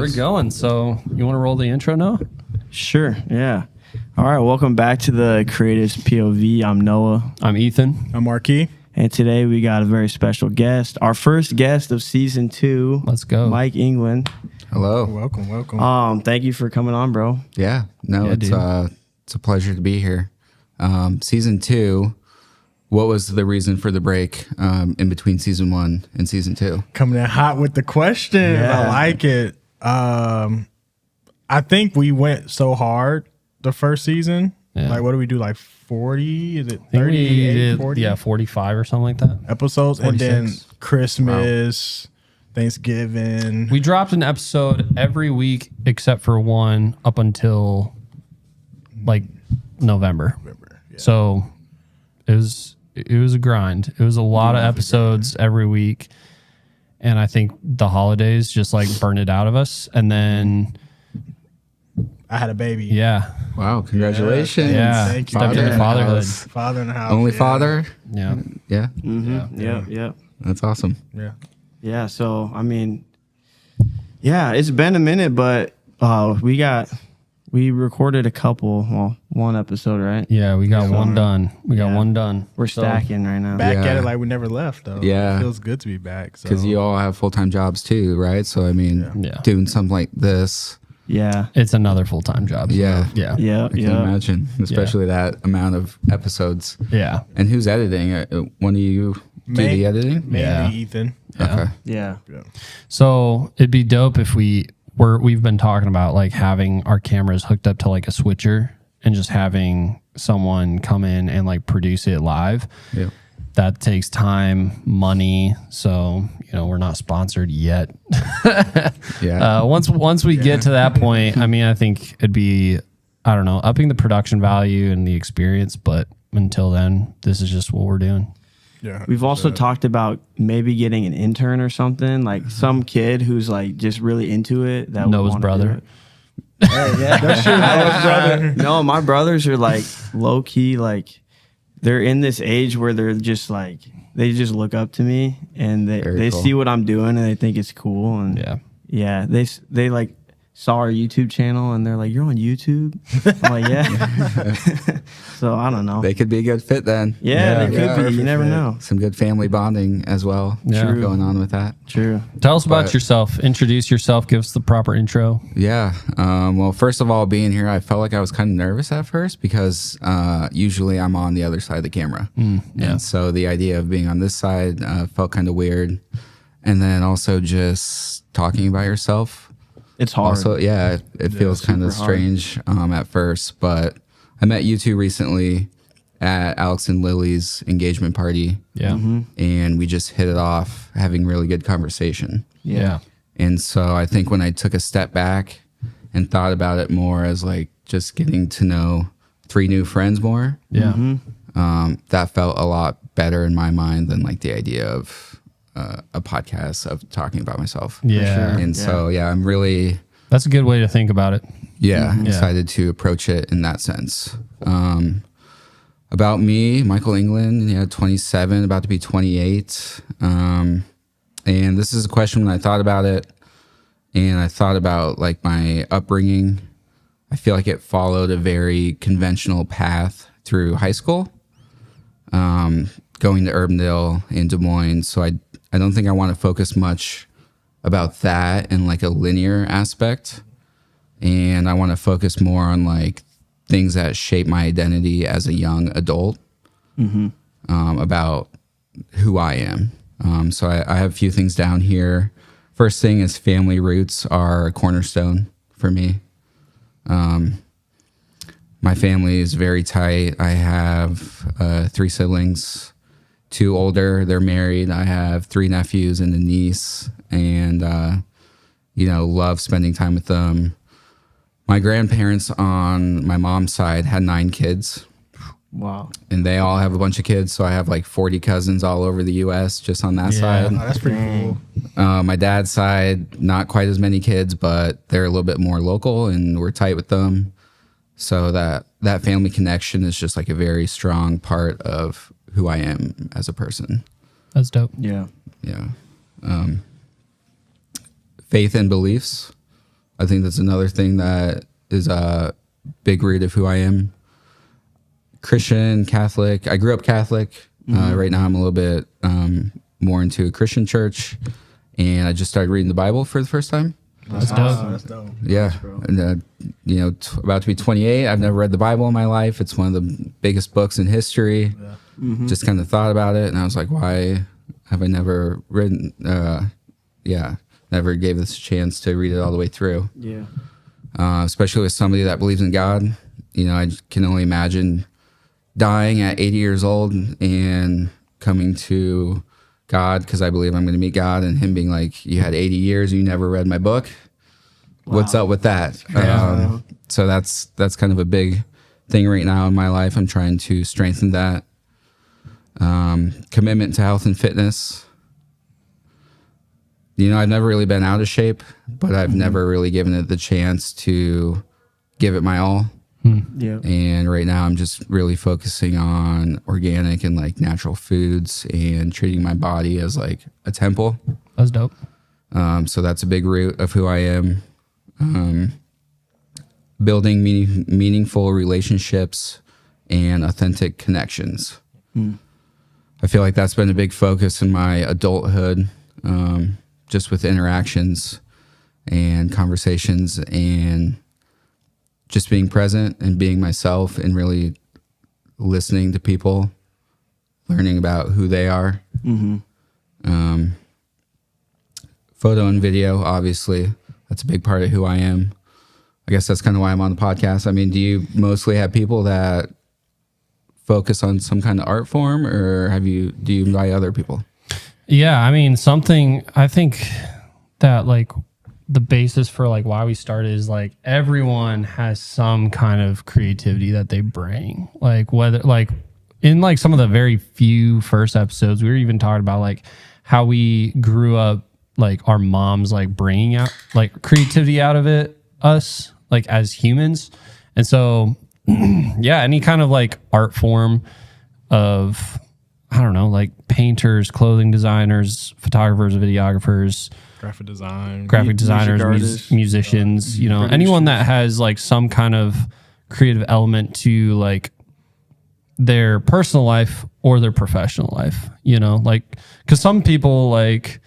We're going. So you want to roll the intro now? Sure, yeah. All right, welcome back to the Creatives POV. I'm Noah. I'm Ethan. I'm Marquis. And today we got a very special guest. Our first guest of season 2. Let's go. Mike Englund. Hello. Welcome. Thank you for coming on, bro. Yeah. No, it's a pleasure to be here. Season 2. What was the reason for the break in between season 1 and season 2? Coming in hot with the questions. Yeah. I like it. I think we went so hard the first season. Yeah. Like, what do we do? Like 40? Is it I think we 38, did, 40? yeah, 45 or something like that. Episodes. 46. And then Christmas, Thanksgiving. We dropped an episode every week except for one up until like November. Yeah. So it was a grind. It was a lot of episodes every week. And I think the holidays just like burned it out of us. And then I had a baby. yeah. Wow. Congratulations. Yeah. Thank you. Stepped into Yeah. fatherhood. Father in the house. Only yeah. father? Yeah. Yeah. Mm-hmm. Yep. That's awesome. Yeah. Yeah, so, I mean, yeah, it's been a minute, but we recorded one episode, right? Yeah, we got one done. We're stacking right now. Back Yeah. at it like we never left, though. Yeah. It feels good to be back. So. Because you all have full-time jobs too, right? So, I mean, Yeah. doing something like this, Yeah. It's another full-time job. so, Yeah. Yeah. Yeah. I can Yeah. imagine, especially that amount of episodes. Yeah. And who's editing? One of you do the editing? Mainly Yeah. Ethan. Okay. Yeah. So it'd be dope if we've been talking about like having our cameras hooked up to like a switcher and just having someone come in and like produce it live. Yeah. That takes time, money. So, we're not sponsored yet. Yeah. Once we get to that point, I mean, I think it'd be, I don't know, upping the production value and the experience. But until then, this is just what we're doing. Yeah. We've also talked about maybe getting an intern or something, like some kid who's like just really into it. That Noah's would wanna brother. do it. Hey, yeah, that's true. Noah's brother. No, my brothers are like low key, like they're in this age where they're just like they just look up to me and they cool. see what I'm doing and they think it's cool and Yeah. they like saw our YouTube channel and they're like, "You're on YouTube?" I'm like, "Yeah." So I don't know. They could be a good fit then. Yeah, they could be. You perfect never fit. know. Some good family bonding as well. Yeah. True. Going on with that. True. Tell us about But- yourself. Introduce yourself. Give us the proper intro. Yeah. Well, first of all, being here, I felt like I was kind of nervous at first because usually I'm on the other side of the camera. Yeah. And so the idea of being on this side felt kind of weird. And then also just talking about yourself. It's hard. Also, yeah, it feels kind of super hard. strange at first. But I met you two recently at Alex and Lily's engagement party. Yeah. And we just hit it off, having really good conversation. Yeah. And so I think when I took a step back and thought about it more as like just getting to know 3 new friends more, Yeah. that felt a lot better in my mind than like the idea of a podcast of talking about myself. Yeah. sure. And so, yeah, I'm really, That's a good way to think about it. yeah, excited to approach it in that sense. About me, Michael Englund, 27, about to be 28. And this is a question when I thought about it, and I thought about like my upbringing. I feel like it followed a very conventional path through high school, going to Urbandale in Des Moines. So I don't think I want to focus much about that in like a linear aspect. And I want to focus more on like things that shape my identity as a young adult, about who I am. So I have a few things down here. First thing is family roots are a cornerstone for me. My family is very tight. I have 3 siblings, 2 older. They're married. I have 3 nephews and a niece, and love spending time with them. My grandparents on my mom's side had 9 kids. Wow. And they all have a bunch of kids, so I have like 40 cousins all over the U.S. just on that side. Oh, that's pretty cool. My dad's side, not quite as many kids, but they're a little bit more local, and we're tight with them. So that family connection is just like a very strong part of who I am as a person. That's dope. Yeah. Yeah. Faith and beliefs. I think that's another thing that is a big root of who I am. Christian, Catholic. I grew up Catholic. Right now I'm a little bit more into a Christian church, and I just started reading the Bible for the first time. That's Awesome. dope. That's dope. Yeah, and about to be 28. I've never read the Bible in my life. It's one of the biggest books in history. Just kind of thought about it, and I was like, why have I never written? Never gave this a chance to read it all the way through. Yeah. Especially with somebody that believes in God. I can only imagine dying at 80 years old and coming to God because I believe I'm going to meet God, and him being like, you had 80 years, you never read my book. Wow. What's up with that? So that's kind of a big thing right now in my life. I'm trying to strengthen that. Commitment to health and fitness. I've never really been out of shape, but I've never really given it the chance to give it my all. Yeah. And right now I'm just really focusing on organic and like natural foods and treating my body as like a temple. That's dope. So that's a big root of who I am. Building meaningful relationships and authentic connections. I feel like that's been a big focus in my adulthood, just with interactions and conversations and just being present and being myself and really listening to people, learning about who they are. Photo and video, obviously, that's a big part of who I am. I guess that's kind of why I'm on the podcast. I mean, do you mostly have people that focus on some kind of art form, or do you invite other people? Yeah, I mean, I think that like the basis for like why we started is like everyone has some kind of creativity that they bring. Like whether like in like some of the very few first episodes, we were even talking about like how we grew up, like our moms like bringing out like creativity out of us like as humans. And so yeah, any kind of like art form of, I don't know, like painters, clothing designers, photographers, videographers, Graphic design, designers, musicians, anyone that has like some kind of creative element to like their personal life or their professional life, like, cause some people like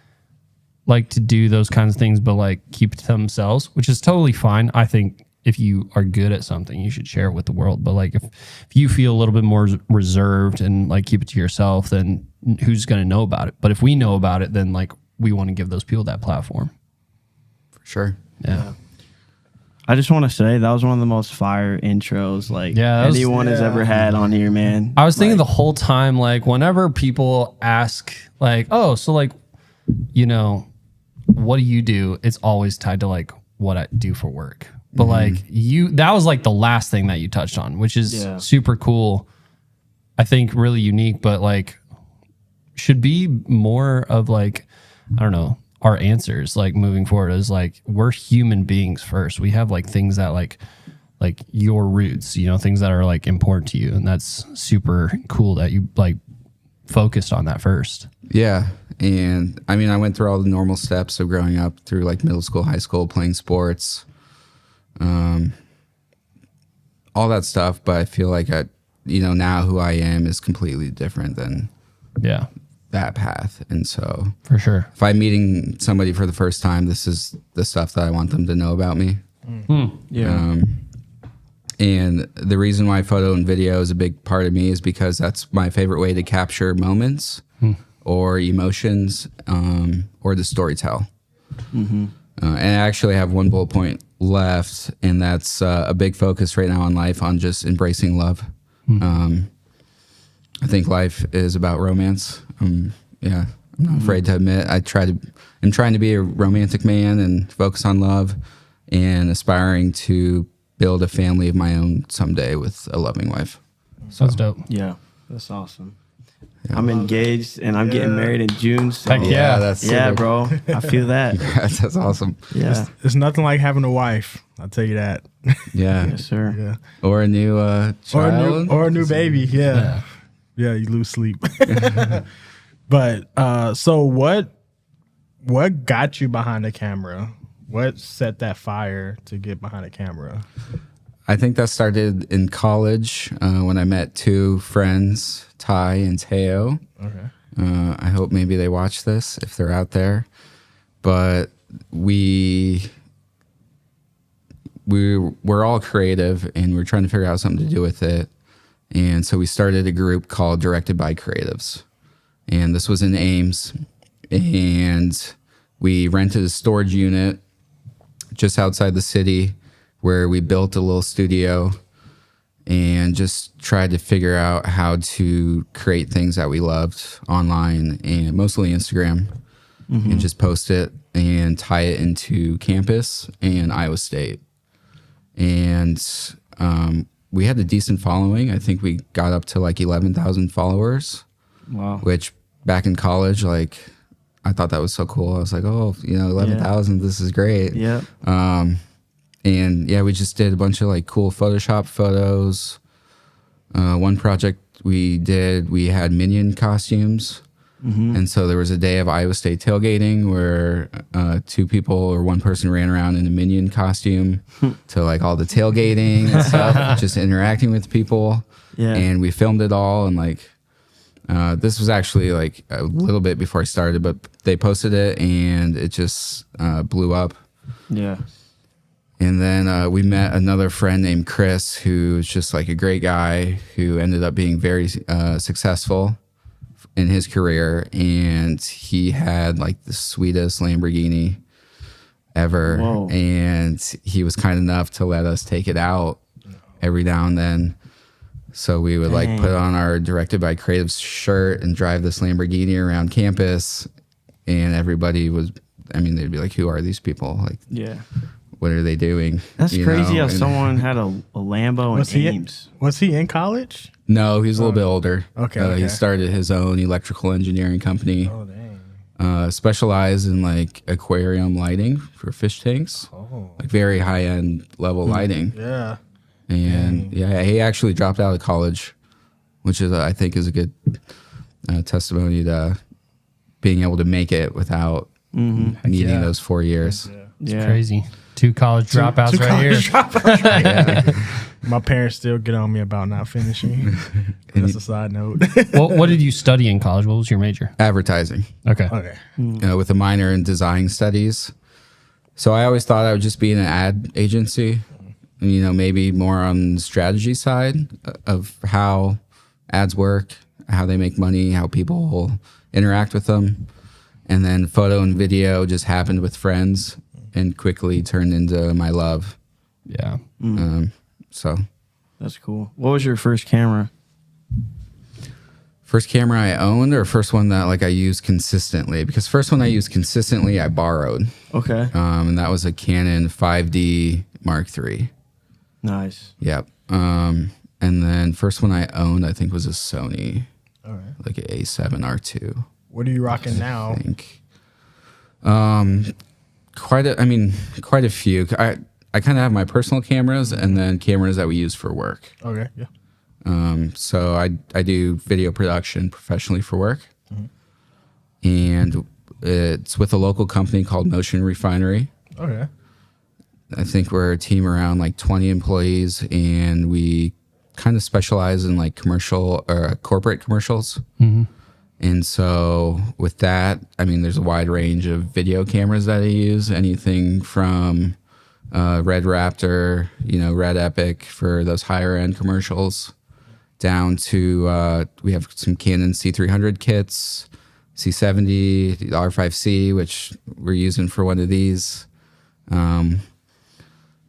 to do those kinds of things, but like keep it to themselves, which is totally fine. I think if you are good at something, you should share it with the world. But like if you feel a little bit more reserved and like keep it to yourself, then who's going to know about it? But if we know about it, then like we want to give those people that platform. For sure. Yeah. I just want to say that was one of the most fire intros like anyone has ever had on here, man. I was thinking the whole time, like whenever people ask like, oh, so like, what do you do? It's always tied to like what I do for work. But like that was like the last thing that you touched on, which is super cool. I think really unique, but like should be more of like, I don't know, our answers like moving forward is like, we're human beings first. We have like things that like your roots, things that are like important to you. And that's super cool that you like focused on that first. Yeah. And I mean, I went through all the normal steps of growing up through like middle school, high school, playing sports, all that stuff. But I feel like now who I am is completely different than that path. And so for sure, if I'm meeting somebody for the first time, this is the stuff that I want them to know about me. And the reason why photo and video is a big part of me is because that's my favorite way to capture moments or emotions, or the storytell. And I actually have one bullet point left, and that's a big focus right now in life on just embracing love. I think life is about romance. I'm not afraid to admit I'm trying to be a romantic man and focus on love and aspiring to build a family of my own someday with a loving wife. So that's dope. Yeah, that's awesome. I'm engaged and I'm getting married in June. So Heck yeah. That's super. bro. I feel that. That's awesome. Yeah. It's nothing like having a wife. I'll tell you that. Yeah. Yes, sir. Yeah. Or a new child. Or a new baby. Yeah. Yeah, you lose sleep. But so what got you behind the camera? What set that fire to get behind a camera? I think that started in college when I met two friends, Ty and Teo. Okay. I hope maybe they watch this if they're out there. But we're all creative and we're trying to figure out something to do with it. And so we started a group called Directed by Creatives. And this was in Ames. And we rented a storage unit just outside the city where we built a little studio and just tried to figure out how to create things that we loved online and mostly Instagram and just post it and tie it into campus and Iowa State. And we had a decent following. I think we got up to like 11,000 followers. Wow. Which back in college, like I thought that was so cool. I was like, oh, 11,000, this is great. Yeah. And yeah, we just did a bunch of like cool Photoshop photos. One project we did, we had Minion costumes. And so there was a day of Iowa State tailgating where two people or one person ran around in a Minion costume to like all the tailgating and stuff, just interacting with people. Yeah. And we filmed it all. And like, this was actually like a little bit before I started, but they posted it and it just blew up. Yeah. And then we met another friend named Chris, who's just like a great guy who ended up being very successful in his career. And he had like the sweetest Lamborghini ever. Whoa. And he was kind enough to let us take it out every now and then. So we would like put on our Directed by Creatives shirt and drive this Lamborghini around campus. And everybody was, I mean, they'd be like, who are these people? Like, Yeah. what are they doing? That's You crazy know? how And- someone had a Lambo Was in he Ames. Was he in college? No, he's a little bit older. Okay, He okay. started his own electrical engineering company, Oh dang. specialized in like aquarium lighting for fish tanks, Oh. like very high end level lighting. Yeah. And yeah, he actually dropped out of college, which is I think is a good testimony to being able to make it without needing yeah. those 4 years. It's Yeah. crazy. Two college dropouts Two right college here. dropouts right here. My parents still get on me about not finishing. That's a side note. What did you study in college? What was your major? Advertising. Okay. Okay. With a minor in design studies. So I always thought I would just be in an ad agency, maybe more on the strategy side of how ads work, how they make money, how people interact with them. And then photo and video just happened with friends and quickly turned into my love. Yeah. So That's cool. What was your first camera? first camera I owned or first one that like I used consistently? Because first one I used consistently, I borrowed. Okay. And that was a Canon 5D Mark III. Nice. Yep. And then first one I owned, I think, was a Sony, All right. like an A7R2. What are you rocking now? I think. Quite a few. I kind of have my personal cameras and then cameras that we use for work. Okay. Yeah. So I do video production professionally for work. And it's with a local company called Motion Refinery. Okay. I think we're a team around like 20 employees, and we kind of specialize in like commercial or corporate commercials. And so with that, I mean, there's a wide range of video cameras that I use, anything from Red Raptor, Red Epic for those higher end commercials, down to we have some Canon C300 kits, C70, the R5C, which we're using for one of these.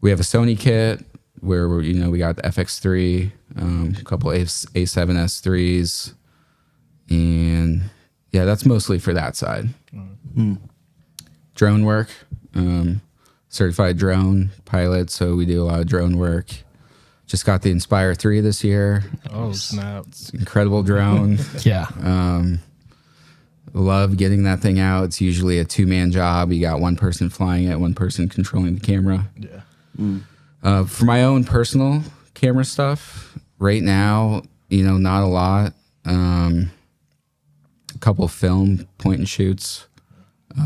We have a Sony kit where we got the FX3, a couple A7S3s, and yeah, that's mostly for that side. Drone work, certified drone pilot, so we do a lot of drone work. Just got the Inspire 3 this year. Oh snap! Incredible drone. Yeah. Love getting that thing out. It's usually a 2-man job. You got one person flying it, one person controlling the camera. Yeah. For my own personal camera stuff, right now, not a lot. A couple film point and shoots.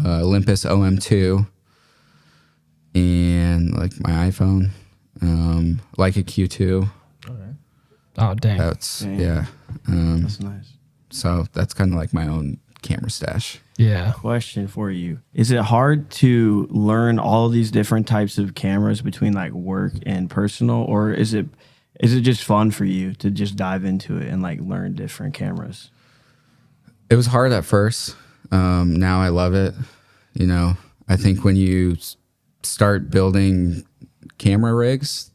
Olympus OM2. and like my iPhone, like a Q2. Oh, dang. That's Dang. yeah. That's nice. So that's kind of like my own camera stash. Yeah. Question for you. Is it hard to learn all these different types of cameras between like work and personal, or is it just fun for you to just dive into it and like learn different cameras? It was hard at first. Now I love it. You know, I think when you start building camera rigs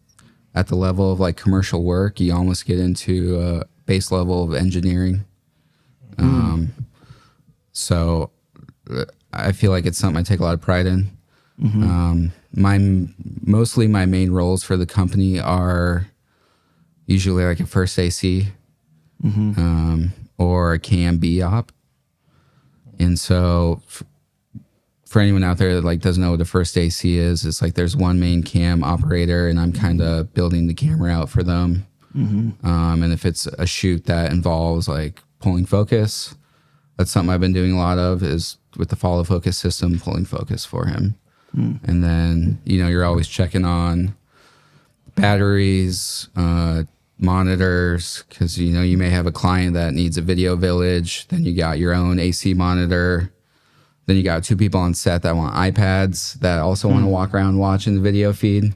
at the level of like commercial work, you almost get into a base level of engineering. So I feel like it's something I take a lot of pride in. Mostly my main roles for the company are usually like a first AC or a cam B op. And so for anyone out there that like doesn't know what a first AC is, it's like there's one main cam operator and I'm kind of building the camera out for them. And if it's a shoot that involves like pulling focus, that's something I've been doing a lot of, is with the follow focus system, pulling focus for him. And then, you know, you're always checking on batteries, monitors, because, you know, you may have a client that needs a video village. Then you got your own AC monitor. Then you got 2 people on set that want iPads that also want to walk around watching the video feed.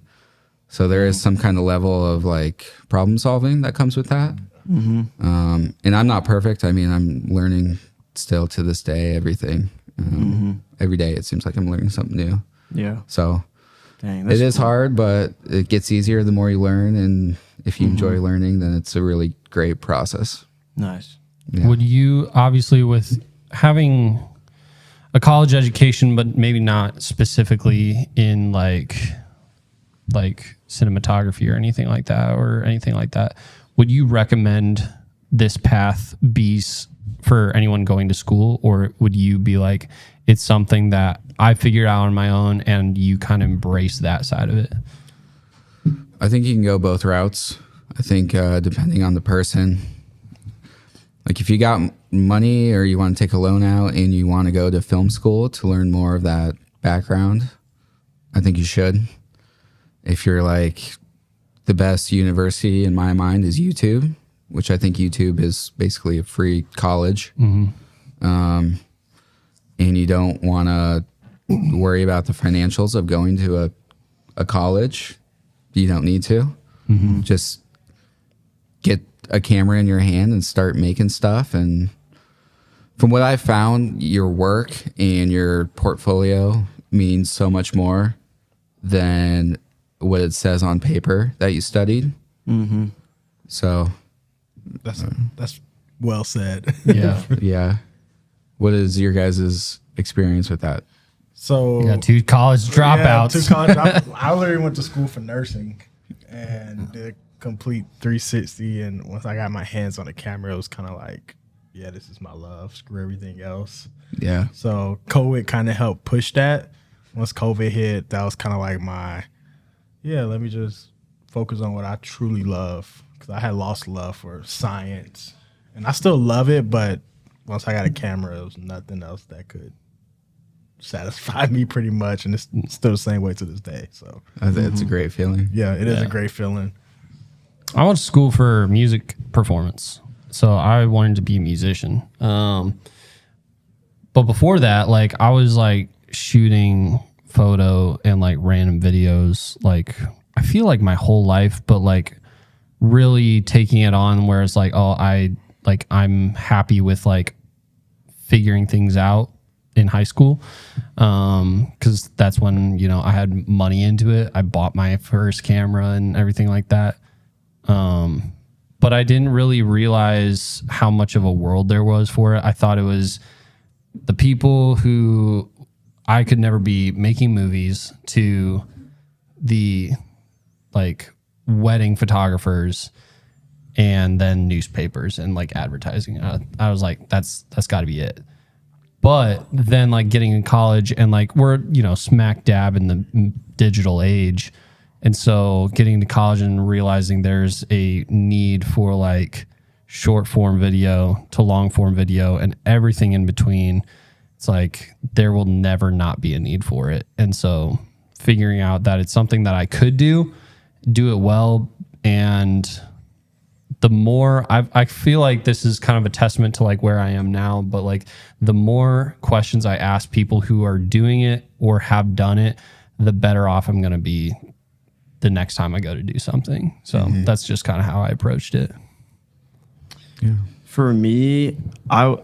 So there is some kind of level of like problem solving that comes with that. And I'm not perfect. I mean, I'm learning still to this day, everything. Every day it seems like I'm learning something new. Yeah. So Dang, it is hard, but it gets easier the more you learn. And if you enjoy learning, then it's a really great process. Nice. Yeah. Would you, obviously, with having a college education, but maybe not specifically in like cinematography or anything like that, would you recommend this path be for anyone going to school, or would you be like, it's something that I figured out on my own and you kind of embrace that side of it? I think you can go both routes. I think depending on the person, like if you got money or you want to take a loan out and you want to go to film school to learn more of that background, I think you should. If you're like, the best university in my mind is YouTube, which I think YouTube is basically a free college. And you don't want to worry about the financials of going to a college. You don't need to. Just get a camera in your hand and start making stuff. And from what I found, your work and your portfolio means so much more than what it says on paper that you studied. So That's well said. Yeah. yeah. What is your guys' experience with that? So You got 2 college dropouts. Yeah, 2 college dropouts. I literally went to school for nursing and did a complete 360. And once I got my hands on the camera, it was kind of like, yeah, this is my love. Screw everything else. Yeah. So COVID kind of helped push that. Once COVID hit, that was kind of like let me just focus on what I truly love, because I had lost love for science. And I still love it, but once I got a camera, there was nothing else that could satisfy me pretty much. And it's still the same way to this day. So It's a great feeling. yeah, it is a great feeling. I went to school for music performance, so I wanted to be a musician. But before that, like I was like shooting photo and like random videos, like I feel like my whole life, but like really taking it on where it's like, oh, I'm happy with like figuring things out in high school. 'Cause that's when, you know, I had money into it. I bought my first camera and everything like that. But I didn't really realize how much of a world there was for it. I thought it was the people who I could never be making movies to the like wedding photographers and then newspapers and like advertising. I was like, that's got to be it. But then like getting in college and like we're, you know, smack dab in the digital age. And so getting to college and realizing there's a need for like short form video to long form video and everything in between. It's like there will never not be a need for it. And so figuring out that it's something that I could do it well. And the more I feel like this is kind of a testament to like where I am now, but like the more questions I ask people who are doing it or have done it, the better off I'm going to be the next time I go to do something. So that's just kind of how I approached it. Yeah. For me, I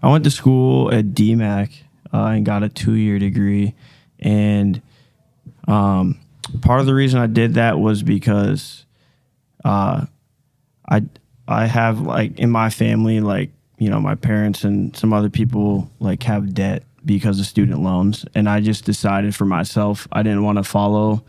went to school at DMAC and got a 2-year degree, and part of the reason I did that was because I have like in my family, like, you know, my parents and some other people like have debt because of student loans, and I just decided for myself I didn't want to follow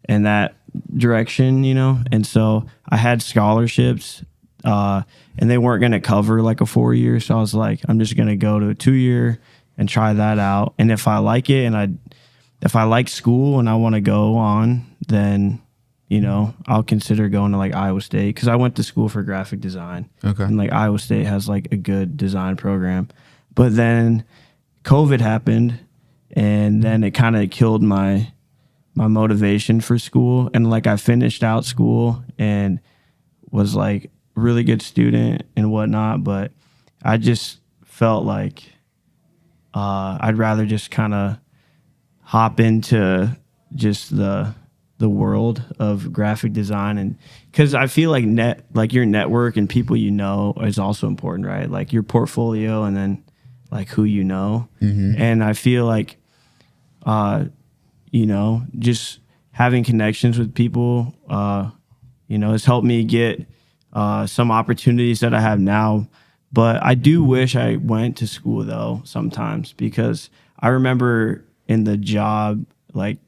in that direction, you know, and so I had scholarships. And they weren't going to cover like a 4-year. So I was like, I'm just going to go to a 2-year and try that out. And if I like it and if I like school and I want to go on, then, you know, I'll consider going to like Iowa State, because I went to school for graphic design. Okay. And like Iowa State has like a good design program. But then COVID happened, and then it kind of killed my motivation for school. And like I finished out school and was like really good student and whatnot, but I just felt like I'd rather just kind of hop into just the world of graphic design, and because I feel like your network and people you know is also important, right? Like your portfolio and then like who you know. And I feel like you know, just having connections with people you know, has helped me get some opportunities that I have now. But I do wish I went to school though sometimes, because I remember in the job like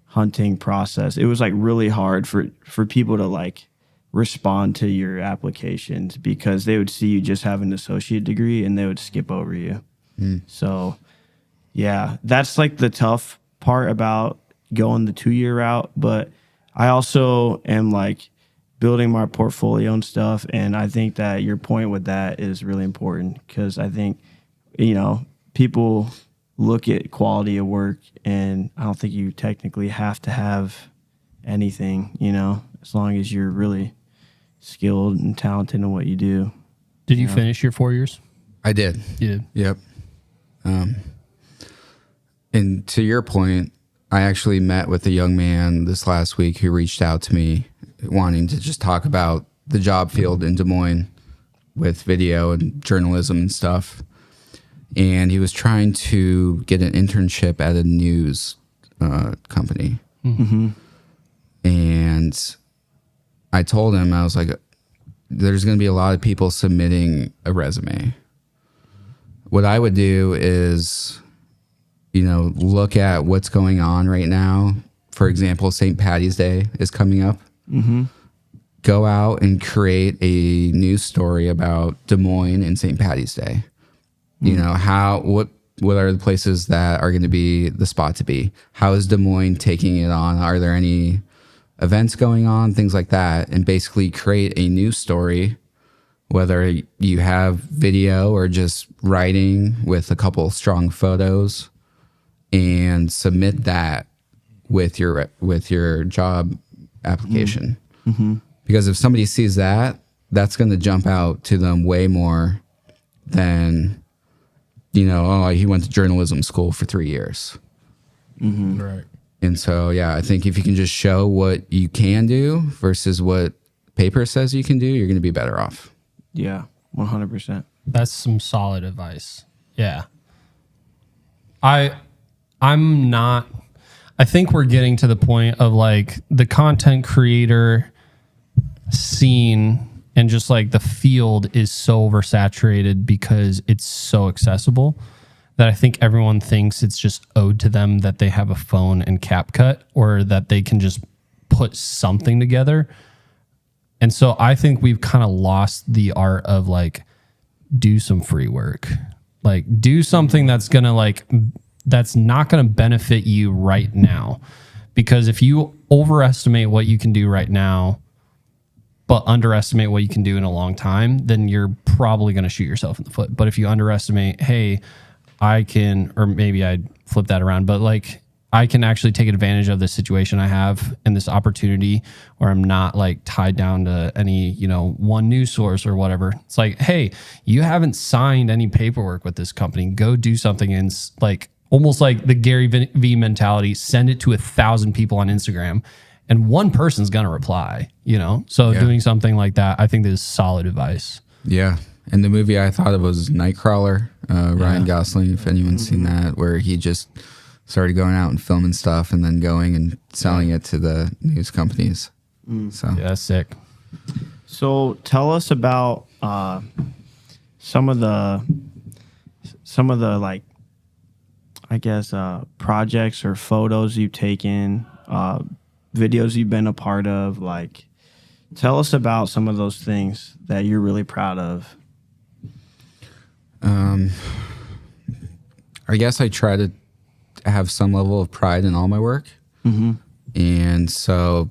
hunting process, it was like really hard for people to like respond to your applications, because they would see you just have an associate degree and they would skip over you. So yeah, that's like the tough part about going the 2-year route. But I also am like building my portfolio and stuff. And I think that your point with that is really important, because I think, you know, people look at quality of work, and I don't think you technically have to have anything, you know, as long as you're really skilled and talented in what you do. Did you finish your 4 years? I did. You did. Yep. And to your point, I actually met with a young man this last week who reached out to me wanting to just talk about the job field in Des Moines with video and journalism and stuff. And he was trying to get an internship at a news company. And I told him, I was like, there's going to be a lot of people submitting a resume. What I would do is, you know, look at what's going on right now. For example, St. Patty's Day is coming up. Go out and create a news story about Des Moines and St. Patty's Day. You know, what are the places that are going to be the spot to be? How is Des Moines taking it on? Are there any events going on? Things like that. And basically create a news story, whether you have video or just writing with a couple strong photos, and submit that with your job application. Because if somebody sees that, that's going to jump out to them way more than, you know, oh, he went to journalism school for 3 years. Right. And so, yeah, I think if you can just show what you can do versus what paper says you can do, you're going to be better off. Yeah, 100%. That's some solid advice. Yeah. I'm not, I think we're getting to the point of like the content creator scene and just like the field is so oversaturated because it's so accessible that I think everyone thinks it's just owed to them that they have a phone and CapCut, or that they can just put something together. And so I think we've kind of lost the art of like, do some free work, like do something that's going to like, that's not going to benefit you right now. Because if you overestimate what you can do right now, but underestimate what you can do in a long time, then you're probably going to shoot yourself in the foot. But if you underestimate, hey, I can, or maybe I'd flip that around, but like I can actually take advantage of this situation I have and this opportunity where I'm not like tied down to any, one news source or whatever. It's like, hey, you haven't signed any paperwork with this company. Go do something and like almost like the Gary V mentality, send it to 1,000 people on Instagram and one person's going to reply, So doing something like that, I think is solid advice. Yeah. And the movie I thought of was Nightcrawler, Ryan Gosling, if anyone's seen that, where he just started going out and filming stuff and then going and selling it to the news companies. So Yeah, that's sick. So tell us about some of the like, I guess, projects or photos you've taken, videos you've been a part of. Like, tell us about some of those things that you're really proud of. I guess I try to have some level of pride in all my work. And so,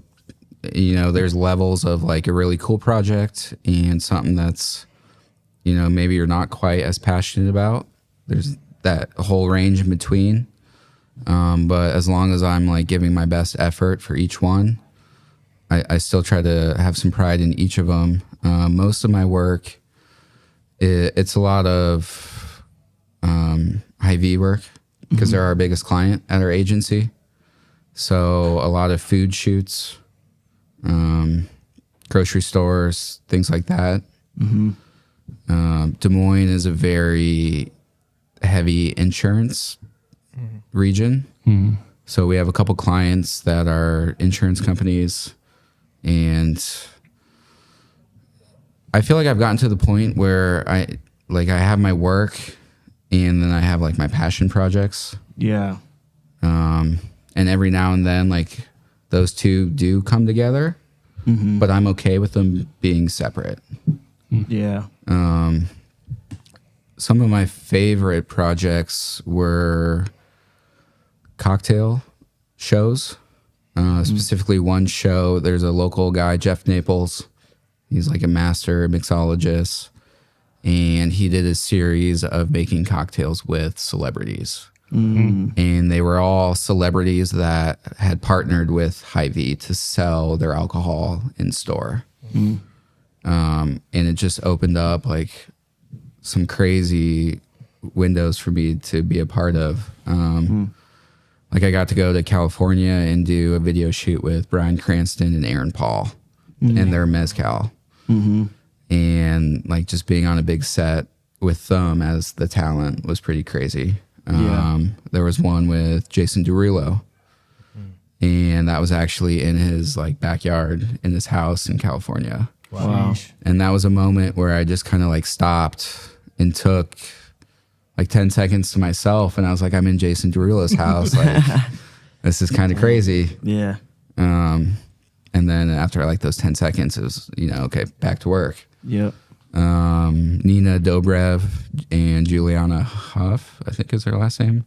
there's levels of like a really cool project and something that's, maybe you're not quite as passionate about. There's that whole range in between. But as long as I'm like giving my best effort for each one, I still try to have some pride in each of them. Most of my work, it's a lot of Hy-Vee work because they're our biggest client at our agency. So a lot of food shoots, grocery stores, things like that. Des Moines is a very heavy insurance region. So we have a couple clients that are insurance companies, and I feel like I've gotten to the point where I have my work and then I have like my passion projects. Yeah. And every now and then like those two do come together, but I'm okay with them being separate. Yeah. Some of my favorite projects were cocktail shows. Specifically one show, there's a local guy, Jeff Naples. He's like a master mixologist, and he did a series of making cocktails with celebrities. And they were all celebrities that had partnered with Hy-Vee to sell their alcohol in store. And it just opened up like some crazy windows for me to be a part of. Like I got to go to California and do a video shoot with Bryan Cranston and Aaron Paul and their mezcal. And like just being on a big set with them as the talent was pretty crazy. There was one with Jason Derulo, and that was actually in his like backyard in his house in California. Wow. And that was a moment where I just kind of like stopped and took like 10 seconds to myself, and I was like, I'm in Jason Derulo's house. Like, this is kind of crazy. Yeah. And then after like those 10 seconds, it was, okay, back to work. Yep. Nina Dobrev and Juliana Huff, I think is her last name.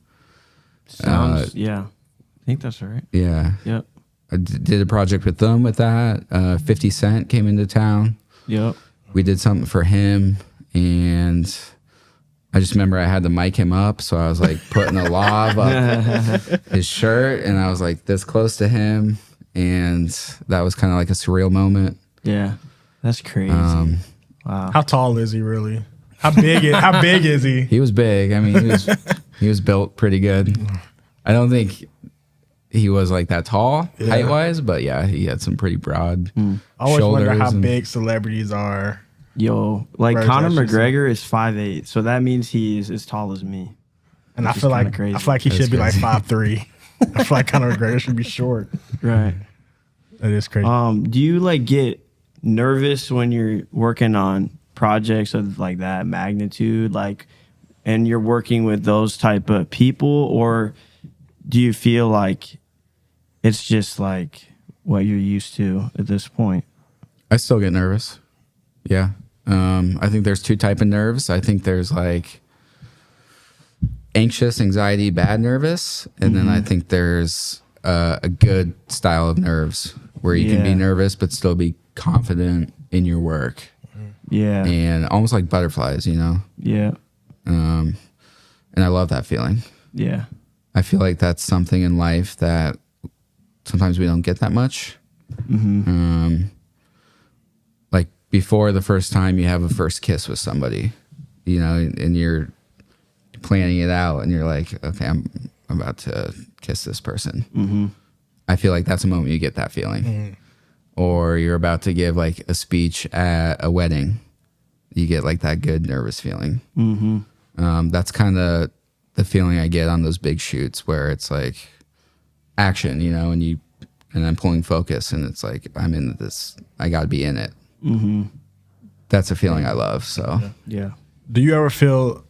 Sounds, yeah. I think that's right. Yeah. Yep. I did a project with them with that. 50 Cent came into town. Yep. We did something for him, and I just remember I had to mic him up, so I was like putting a lob up his shirt, and I was like this close to him, and that was kind of like a surreal moment. Yeah. That's crazy. Wow. How tall is he really? How big is he? He was big. I mean, he was built pretty good. I don't think he was like that tall height wise, but yeah, he had some pretty broad I always shoulders. wonder how big celebrities are. Yo, like Where's Conor that shit? McGregor is 5'8", so that means he is as tall as me. And I Which is feel kinda like crazy. he That should is be like crazy. 5'3". I feel like Conor McGregor should be short. Right. That is crazy. Do you like get nervous when you're working on projects of like that magnitude, like, and you're working with those type of people, or do you feel like it's just like what you're used to at this point? I still get nervous. Yeah. I think there's two type of nerves. I think there's like anxious, anxiety, bad nervous. And then I think there's a good style of nerves where you can be nervous but still be confident in your work. Yeah. And almost like butterflies, Yeah. And I love that feeling. Yeah. I feel like that's something in life that sometimes we don't get that much. Like before the first time you have a first kiss with somebody, you know, and you're planning it out and you're like, okay, I'm about to kiss this person. I feel like that's a moment you get that feeling. Or you're about to give like a speech at a wedding. You get like that good nervous feeling. That's kind of the feeling I get on those big shoots where it's like action, you know, and I'm pulling focus and it's like, I'm in this, I got to be in it. That's a feeling I love. So Yeah. Do you ever feel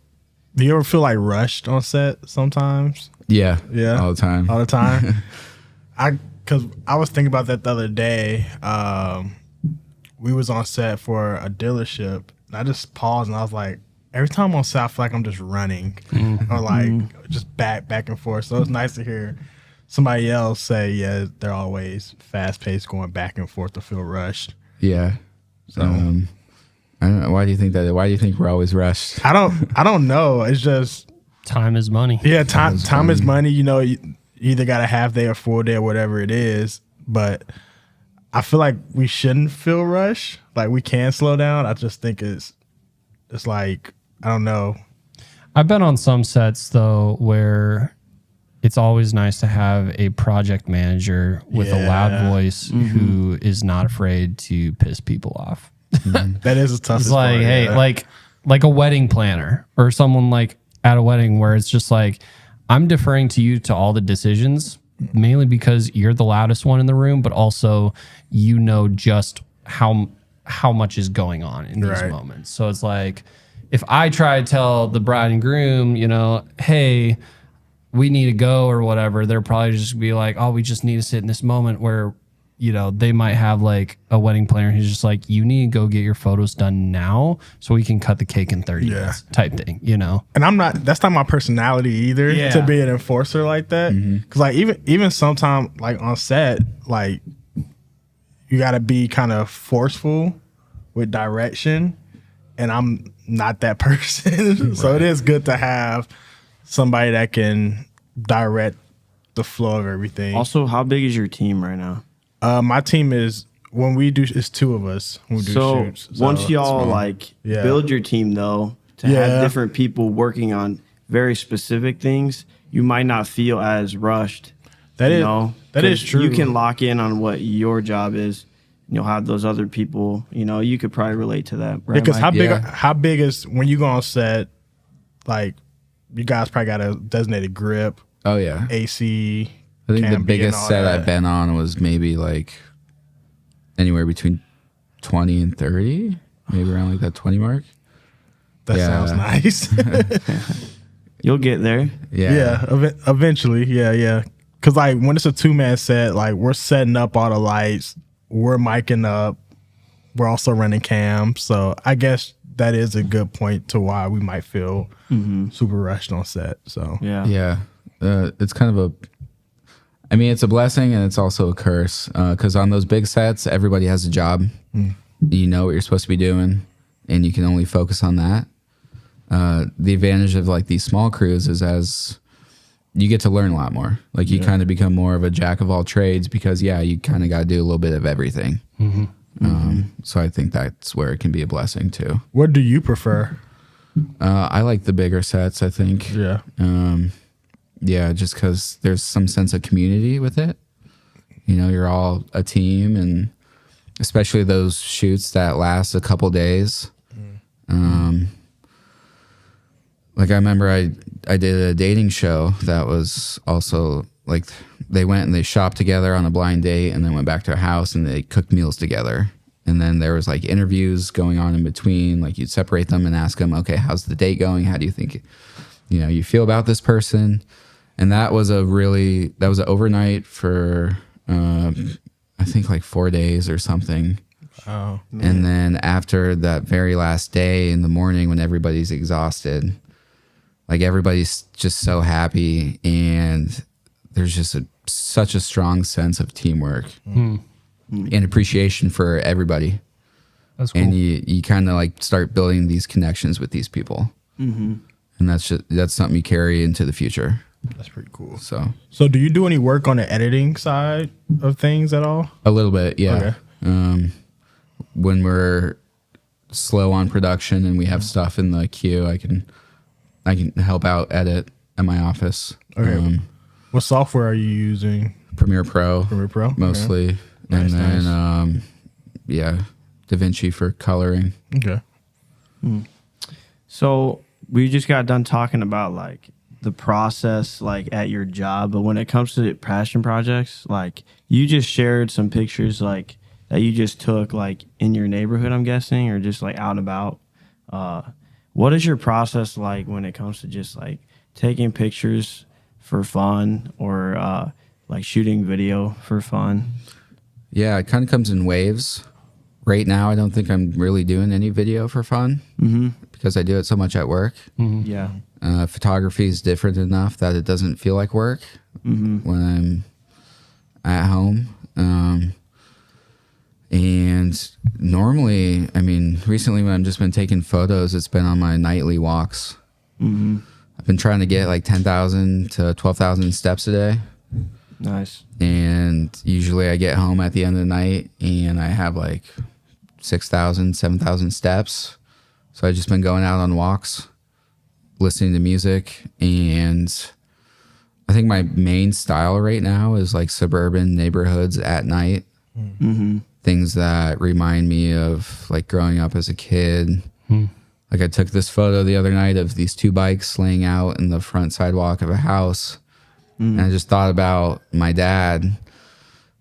like rushed on set sometimes? yeah, Yeah. all the time. All the time. Because I was thinking about that the other day. We was on set for a dealership. And I just paused and I was like, every time I'm on set, I feel like I'm just running or like just back and forth. So it's nice to hear somebody else say, yeah, they're always fast paced, going back and forth to feel rushed. Yeah. So I don't know. Why do you think that? Why do you think we're always rushed? I don't know. It's just Time is money. yeah, time is money. You know, you either got a half day or full day or whatever it is. But I feel like we shouldn't feel rushed. Like we can slow down. I just think it's like, I don't know. I've been on some sets though where it's always nice to have a project manager with a loud voice who is not afraid to piss people off. That is a tough. It's like, hey, like a wedding planner or someone like at a wedding where it's just like, I'm deferring to you to all the decisions, mainly because you're the loudest one in the room, but also you know just how much is going on in these moments. So it's like, if I try to tell the bride and groom, you know, hey, we need to go or whatever, they're probably just be like, oh, we just need to sit in this moment where, you know, they might have like a wedding planner who's just like, you need to go get your photos done now so we can cut the cake in 30 minutes type thing, you know? And that's not my personality either to be an enforcer like that. Cause like even sometimes like on set, like you gotta be kind of forceful with direction. And I'm not that person. So it is good to have somebody that can direct the flow of everything. Also, how big is your team right now? My team is, when we do, it's two of us who do shoots. So once y'all like build your team though, to have different people working on very specific things, you might not feel as rushed. That is true. You can lock in on what your job is. You'll have those other people, you know, you could probably relate to that. Right, because Mike? how big is, when you go on set, like you guys probably got a designated grip. Oh yeah. AC. I think the biggest set I've been on was maybe like anywhere between 20 and 30, maybe around like that 20 mark. That sounds nice. You'll get there. Yeah. Eventually. Yeah. Cause like when it's a 2-man set, like we're setting up all the lights, we're micing up, we're also running cam. So I guess that is a good point to why we might feel super rushed on set. So yeah. It's kind of it's a blessing and it's also a curse. Cause on those big sets, everybody has a job. You know what you're supposed to be doing and you can only focus on that. The advantage of like these small crews is as you get to learn a lot more. Like you kind of become more of a jack of all trades because you kind of got to do a little bit of everything. So I think that's where it can be a blessing too. What do you prefer? I like the bigger sets, I think. Just because there's some sense of community with it. You know, you're all a team, and especially those shoots that last a couple days. Like I remember I did a dating show that was also like they went and they shopped together on a blind date and then went back to their house and they cooked meals together. And then there was like interviews going on in between. Like you'd separate them and ask them, okay, how's the date going? How do you think, you feel about this person? And that was an overnight for, I think like 4 days or something. Oh, and then after that very last day in the morning when everybody's exhausted, like everybody's just so happy and there's just such a strong sense of teamwork and appreciation for everybody. That's cool. And you kind of like start building these connections with these people. And that's something you carry into the future. That's pretty cool. So So do you do any work on the editing side of things at all? a little bit, yeah. Okay. When we're slow on production and we have stuff in the queue, I can help out edit at my office. Okay. What software are you using? Premiere Pro, Premiere Pro? mostly, Nice, and then yeah, DaVinci for coloring. Okay. So we just got done talking about like the process like at your job, but when it comes to passion projects, like you just shared some pictures like that you just took like in your neighborhood, I'm guessing, or just like out and about. What is your process like when it comes to just like taking pictures for fun or like shooting video for fun? Yeah, it kind of comes in waves. Right now, I don't think I'm really doing any video for fun because I do it so much at work. Yeah. Photography is different enough that it doesn't feel like work when I'm at home. And normally, I mean, recently when I've just been taking photos, it's been on my nightly walks. I've been trying to get like 10,000 to 12,000 steps a day. Nice. And usually I get home at the end of the night and I have like 6,000, 7,000 steps. So I've just been going out on walks, listening to music. And I think my main style right now is like suburban neighborhoods at night. Things that remind me of like growing up as a kid. Like I took this photo the other night of these two bikes laying out in the front sidewalk of a house. And I just thought about my dad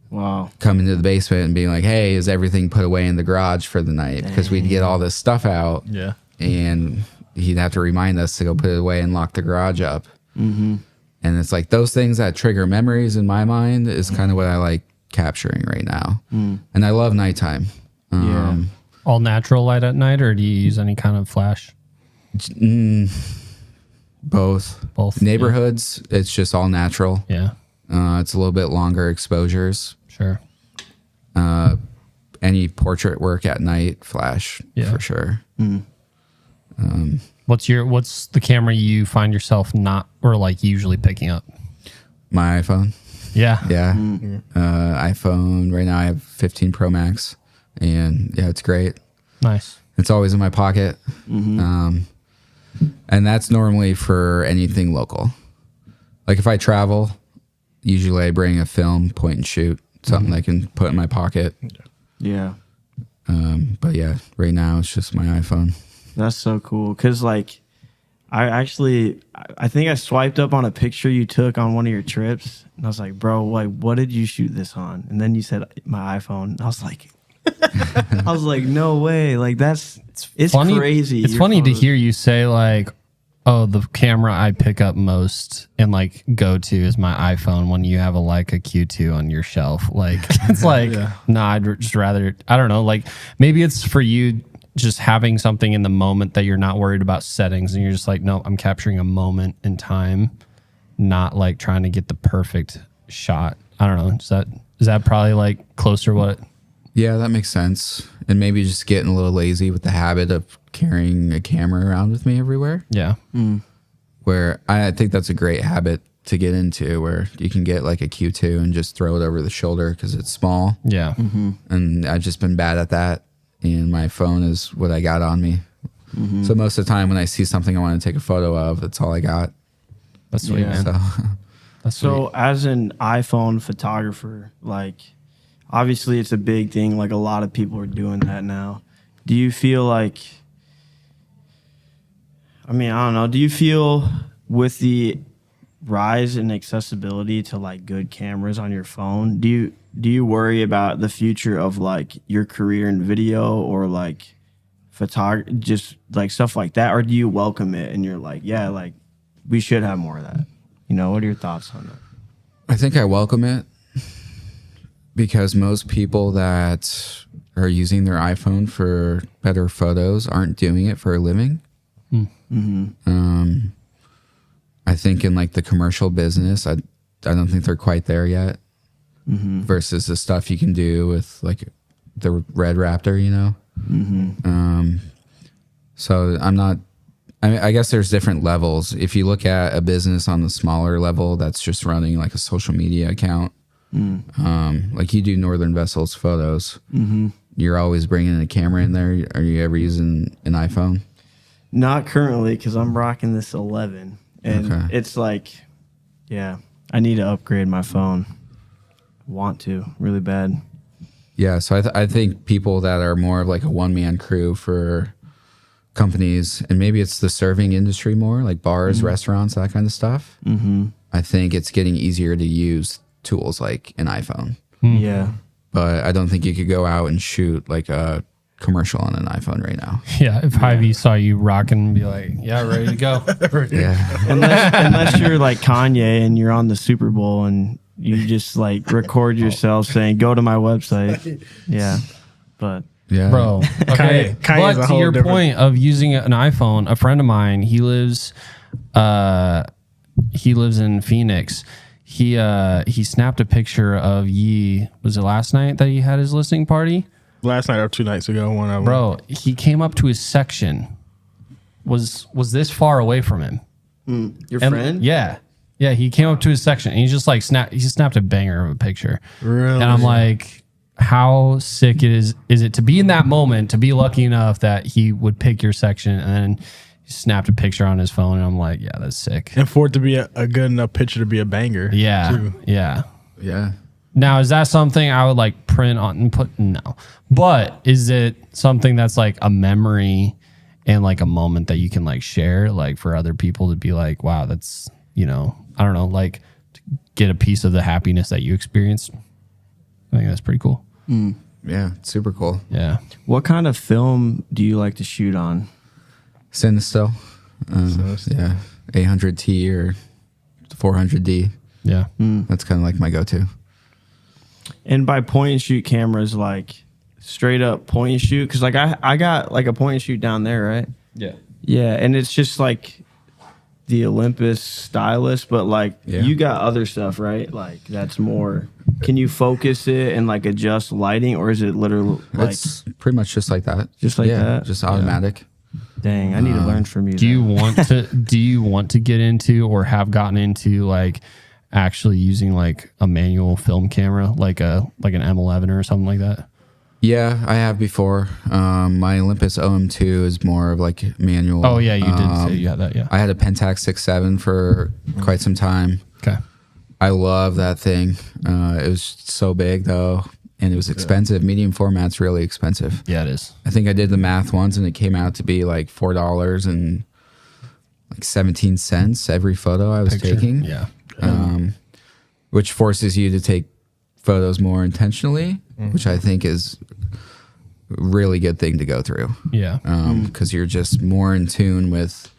coming to the basement and being like, hey, is everything put away in the garage for the night? Because we'd get all this stuff out. Yeah. And he'd have to remind us to go put it away and lock the garage up. And it's like those things that trigger memories in my mind is kind of what I like capturing right now. And I love nighttime. All natural light at night, or do you use any kind of flash? Both neighborhoods, it's just all natural. Yeah. It's a little bit longer exposures. Sure. Any portrait work at night, flash for sure. What's the camera you find yourself not or like usually picking up? My iPhone. Yeah. iPhone right now I have 15 Pro Max, and yeah, it's great. Nice. It's always in my pocket. And that's normally for anything local. Like if I travel, usually I bring a film, point and shoot, something I can put in my pocket. Yeah. But yeah, right now it's just my iPhone. That's so cool. Cause like I think I swiped up on a picture you took on one of your trips and I was like, bro, like what did you shoot this on? And then you said my iPhone. And I was like, no way. Like it's funny, crazy. It's Your funny to photos- hear you say like, oh, the camera I pick up most and like go to is my iPhone when you have a Leica Q2 on your shelf. Like it's like, nah, I'd just rather, I don't know, like maybe it's for you just having something in the moment that you're not worried about settings and you're just like, no, I'm capturing a moment in time, not like trying to get the perfect shot. I don't know. Is that probably like closer to what? Yeah, that makes sense. And maybe just getting a little lazy with the habit of carrying a camera around with me everywhere. Yeah. Where I think that's a great habit to get into, where you can get like a Q2 and just throw it over the shoulder because it's small. Yeah. And I've just been bad at that. And my phone is what I got on me. So most of the time when I see something I want to take a photo of, that's all I got. That's sweet, man. So That's So as an iPhone photographer, like obviously it's a big thing. Like a lot of people are doing that now. Do you feel like, I mean, I don't know. Do you feel with the rise in accessibility to like good cameras on your phone, do you worry about the future of like your career in video or like photography, just like stuff like that? Or do you welcome it and you're like, yeah, like we should have more of that? You know, what are your thoughts on that? I think I welcome it because most people that are using their iPhone for better photos aren't doing it for a living. I think in like the commercial business, I don't think they're quite there yet. Versus the stuff you can do with like the Red Raptor, you know. So I I mean, I guess there's different levels. If you look at a business on the smaller level that's just running like a social media account, like you do Northern Vessels photos, you're always bringing a camera in there. Are you ever using an iPhone? Not currently, because I'm rocking this 11, and it's like, yeah, I need to upgrade my phone. Want to really bad. Yeah, so I think people that are more of like a one-man crew for companies, and maybe it's the serving industry more, like bars, restaurants, that kind of stuff. I think it's getting easier to use tools like an iPhone. Yeah. But I don't think you could go out and shoot like a commercial on an iPhone right now. Yeah, if Hy-Vee saw you rocking and be like, yeah, ready to go. Yeah. Unless you're like Kanye and you're on the Super Bowl and you just like record yourself saying, go to my website. Yeah. But Yeah. Bro, okay. Kanye's a But to whole your different- point of using an iPhone, a friend of mine, he lives in Phoenix. He snapped a picture of Yee. Was it last night that he had his listening party? Last night or 2 nights ago, one of them. Bro, he came up to his section. Was this far away from him? your And- friend? Yeah. Yeah, he came up to his section and he just like he snapped a banger of a picture. Really? And I'm like, how sick is it to be in that moment, to be lucky enough that he would pick your section and then he snapped a picture on his phone, and I'm like, yeah, that's sick. And for it to be a good enough picture to be a banger. Yeah. too. Yeah. Yeah. Now, is that something I would like print on and put? No. But is it something that's like a memory and like a moment that you can like share, like for other people to be like, wow, that's, you know, I don't know, like to get a piece of the happiness that you experienced? I think that's pretty cool. Yeah. It's super cool. Yeah. What kind of film do you like to shoot on? Cinestill. Yeah. 800T or 400D. Yeah. That's kind of like my go-to. And by point and shoot cameras, like straight up point and shoot, because like I got like a point and shoot down there, right? Yeah. Yeah, and it's just like the Olympus stylus, but like Yeah. you got other stuff, right? Like that's more. Can you focus it and like adjust lighting, or is it literally like It's pretty much just like that. Just like that? Just automatic. dang? I need to learn from you. Do you then. want to get into or have gotten into like actually using like a manual film camera, like an M11 or something like that? Yeah, I have before. My Olympus OM2 is more of like manual. Oh yeah, you did say you had that. Yeah. I had a Pentax 6.7 for quite some time. Okay. I love that thing. It was so big though, and it was expensive. Medium format's really expensive. Yeah, it is. I think I did the math once, and it came out to be like $4 and like 17 cents every photo I was Picture. taking. Yeah. Which forces you to take photos more intentionally, which I think is a really good thing to go through. Yeah. Because you're just more in tune with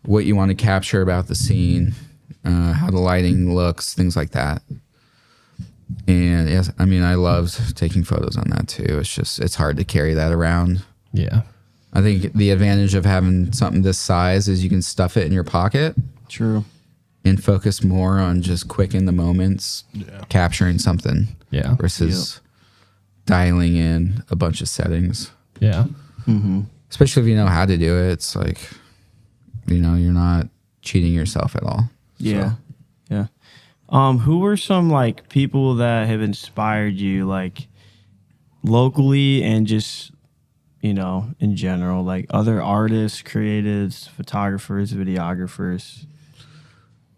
what you want to capture about the scene, how the lighting looks, things like that. And yes, I mean, I loved taking photos on that too. It's hard to carry that around. Yeah. I think the advantage of having something this size is you can stuff it in your pocket True. and focus more on just quick in the moments, capturing something Yeah. versus dialing in a bunch of settings. Yeah. Especially if you know how to do it. It's like, you know, you're not cheating yourself at all. Yeah. Yeah. Who were some like people that have inspired you, like locally and just, you know, in general, like other artists, creatives, photographers, videographers?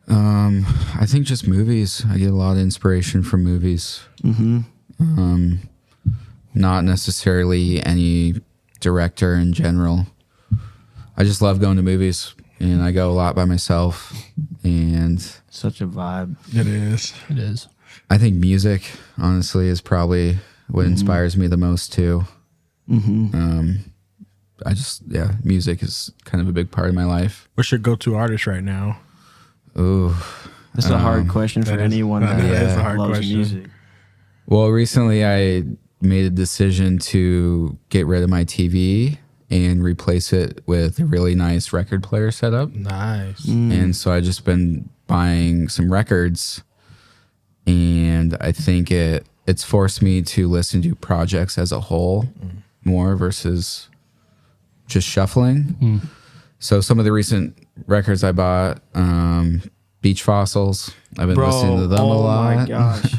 I think just movies. I get a lot of inspiration from movies. Not necessarily any director in general. I just love going to movies, and I go a lot by myself. And Such a vibe. It is. It is. I think music, honestly, is probably what inspires me the most too. Music is kind of a big part of my life. What's your go-to artist right now? Ooh. That's a hard question for that is- anyone that that is a hard loves question. music. Well, recently I made a decision to get rid of my TV and replace it with a really nice record player setup. Nice. And so I just been buying some records, and I think it's forced me to listen to projects as a whole more versus just shuffling. So some of the recent records I bought, Beach Fossils. I've been listening to them a lot. Oh my gosh.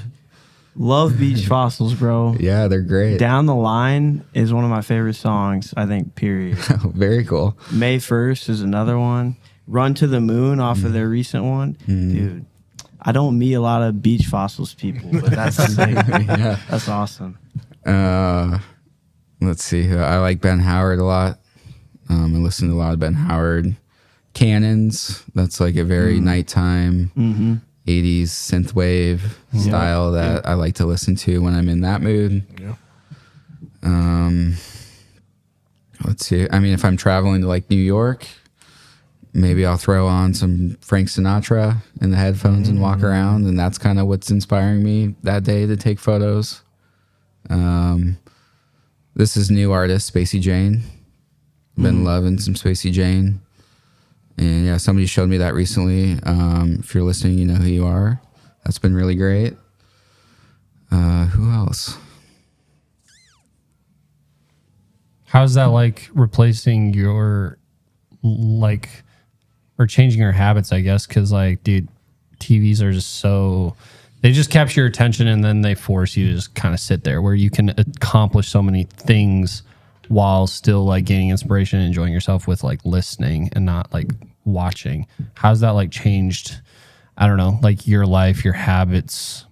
Love Beach Fossils, bro. Yeah, they're great. Down the Line is one of my favorite songs, I think, period. Very cool. May 1st is another one. Run to the Moon off of their recent one. Dude, I don't meet a lot of Beach Fossils people, but that's sick. Yeah. That's awesome. Let's see. I like Ben Howard a lot. I listen to a lot of Ben Howard. Cannons. That's like a very nighttime 80s synthwave style that I like to listen to when I'm in that mood. Yeah. Let's see. I mean, if I'm traveling to like New York, maybe I'll throw on some Frank Sinatra in the headphones and walk around, and that's kind of what's inspiring me that day to take photos. This is new artist, Spacey Jane. Been loving some Spacey Jane. And yeah, somebody showed me that recently. If you're listening, you know who you are. That's been really great. Who else? How's that like replacing your like or changing your habits, I guess? Because like, dude, TVs are just so they just capture your attention and then they force you to just kind of sit there where you can accomplish so many things while still like gaining inspiration and enjoying yourself with like listening and not like watching. How's that like changed? I don't know, like your life, your habits.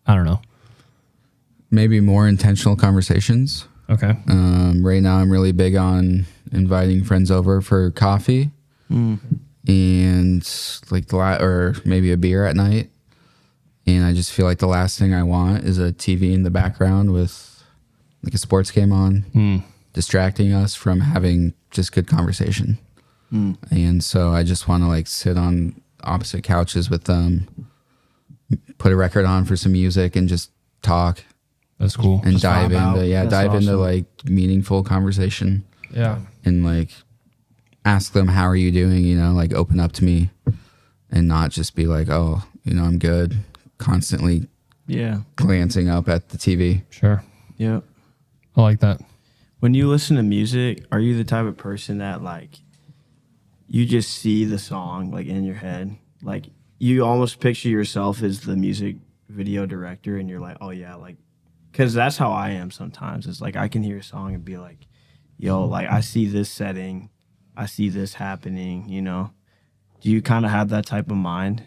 I don't know. Maybe more intentional conversations. Okay. Right now, I'm really big on inviting friends over for coffee and like or maybe a beer at night. And I just feel like the last thing I want is a TV in the background with like a sports game on, distracting us from having just good conversation. And so I just want to like sit on opposite couches with them, put a record on for some music and just talk. That's cool. And Just dive vibe out. into That's dive into awesome. like meaningful conversation Yeah. and like ask them, how are you doing? You know, like open up to me and not just be like, oh, you know, I'm good. Constantly Yeah. glancing up at the TV. Sure. Yep. I like that. When you listen to music, are you the type of person that like you just see the song like in your head? Like you almost picture yourself as the music video director and you're like, oh yeah, like, because that's how I am sometimes. It's like I can hear a song and be like, yo, like I see this setting, I see this happening, you know? Do you kind of have that type of mind?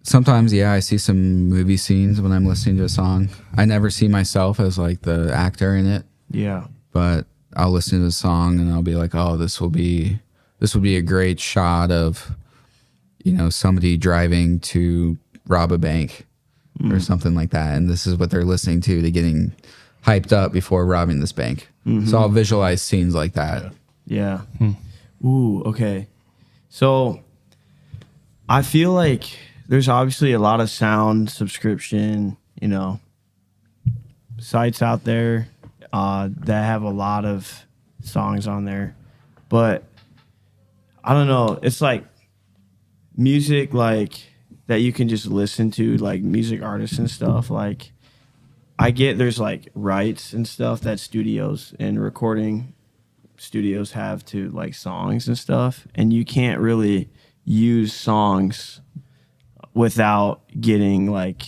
Sometimes, yeah, I see some movie scenes when I'm listening to a song. I never see myself as like the actor in it, Yeah. but I'll listen to the song and I'll be like, oh, this will be a great shot of, you know, somebody driving to rob a bank or something like that. And this is what they're listening to getting hyped up before robbing this bank. So I'll visualize scenes like that. Yeah. Ooh, okay. So I feel like there's obviously a lot of sound subscription, you know, sites out there that have a lot of songs on there. But I don't know. It's like music like that you can just listen to, like music artists and stuff. Like I get there's like rights and stuff that studios and recording studios have to like songs and stuff, and you can't really use songs without getting like,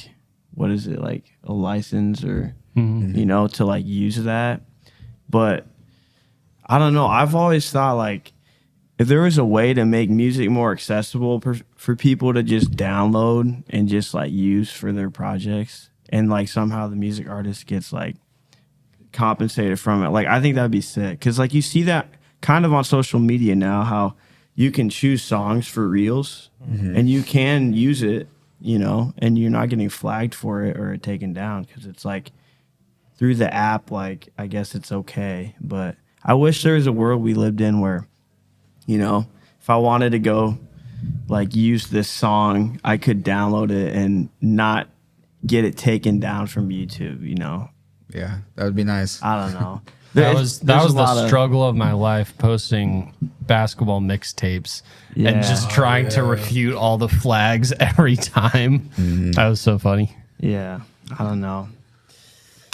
what is it, like a license or you know, to like use that. But I don't know, I've always thought like if there was a way to make music more accessible for people to just download and just like use for their projects, and like somehow the music artist gets like compensated from it, like I think that'd be sick. Because like you see that kind of on social media now, how you can choose songs for reels and you can use it, you know, and you're not getting flagged for it or taken down because it's like through the app, like I guess it's okay. But I wish there was a world we lived in where, you know, if I wanted to go like use this song, I could download it and not get it taken down from YouTube, you know? Yeah, that would be nice. I don't know. That was There's a the lot of- struggle of my life, posting basketball mixtapes Yeah. and just trying to refute all the flags every time. That was so funny. Yeah, I don't know.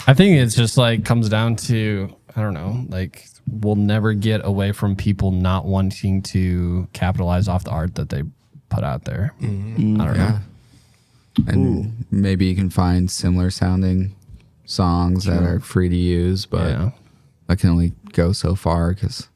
I think it's just like comes down to I don't know, like we'll never get away from people not wanting to capitalize off the art that they put out there. I don't know. And maybe you can find similar sounding songs that are free to use, but that can only go so far because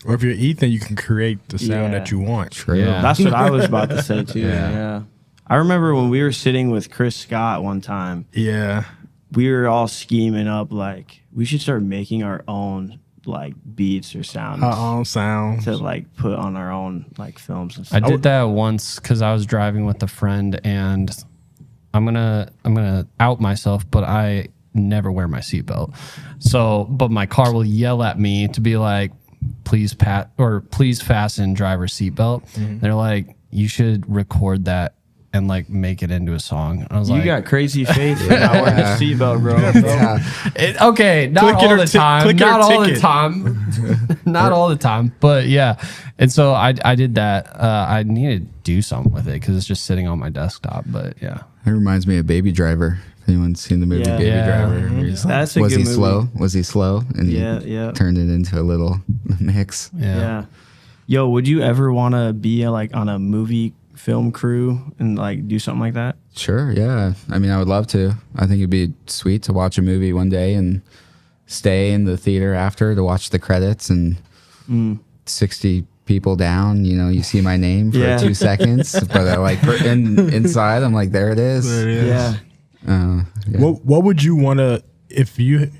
Or if you're Ethan, you can create the sound that you want. True. Yeah. That's what I was about to say too. Yeah. I remember when we were sitting with Chris Scott one time. Yeah. We were all scheming up like we should start making our own like beats or sounds. Our own sounds. To like put on our own like films and stuff. I did that once because I was driving with a friend, and I'm gonna out myself, but I never wear my seatbelt. So, but my car will yell at me to be like, please fasten driver's seatbelt. They're like, you should record that and like make it into a song. And I was You like, got crazy faith for not wearing a seatbelt, bro. okay, not Click it all or the time, click it or not all the ticket. time, not all the time, but yeah. And so I did that. I needed to do something with it because it's just sitting on my desktop. But yeah, It reminds me of Baby Driver. If anyone's seen the movie Yeah. Baby Yeah. Driver, he's like, That's a was good he movie. slow? Was he slow? And he Yeah. turned it into a little mix. Yeah. Yo, would you ever want to be like on a movie film crew and like do something like that? Sure, yeah. I mean, I would love to. I think it'd be sweet to watch a movie one day and stay in the theater after to watch the credits and 60 people down. You know, you see my name for 2 seconds, but I like inside, I'm like, there it is. There it is. Yeah. What would you want to, if you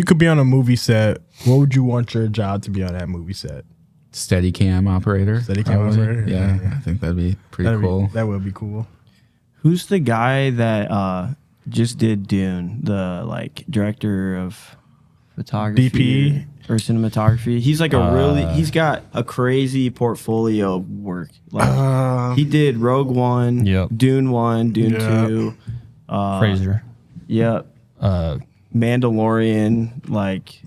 could be on a movie set, what would you want your job to be on that movie set? Steady cam operator. Steady cam probably. operator? Yeah, I think that'd be pretty cool. That would be cool. Who's the guy that just did Dune, the like director of photography DP? or cinematography? He's like he's got a crazy portfolio of work. Like he did Rogue One, Yep. Dune 1, Dune Yep. 2, Fraser, yep, Mandalorian, like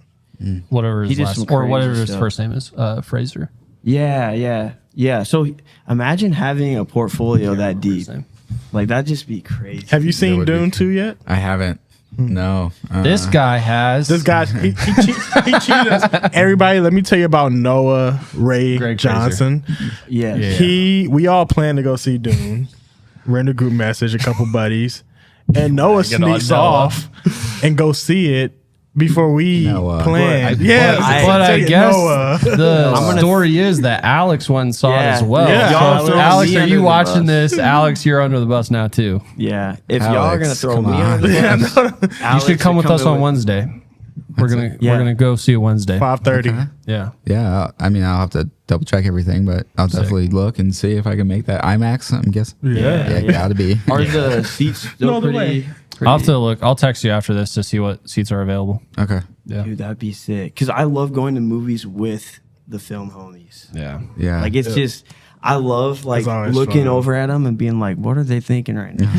whatever He his did last some or crazy whatever his stuff. first name is, Fraser. yeah. So imagine having a portfolio that deep. His name. Like that'd just be crazy. Have you seen would be- Dune 2 yet? I haven't. No. This guy has. This guy, he cheated us. Everybody, let me tell you about Noah Ray Greg Johnson. Yeah. We all plan to go see Dune. We're in a group message, a couple buddies, and Noah Get on sneaks Noah. off and go see it before we Noah. plan. But I I tell you, guess Noah. the story is that Alex went and saw it Yeah. as well. Yeah. So Y'all throwing Alex, me are under you the watching bus. this? Alex, you're under the bus now too. Yeah. If y'all are gonna Alex, throw come me on. under the bus, You should come with us on Wednesday. We're gonna go see it Wednesday. 5:30. Yeah. Yeah, I mean, I'll have to double check everything, but I'll definitely look and see if I can make that IMAX. I'm guessing. Yeah. Yeah, gotta be. Are the seats still No other pretty? way. I'll have to look. I'll text you after this to see what seats are available. Okay. Yeah. Dude, that'd be sick. Because I love going to movies with the film homies. Yeah. Yeah. Like it's just, I love like It's always looking fun. over at them and being like, what are they thinking right now?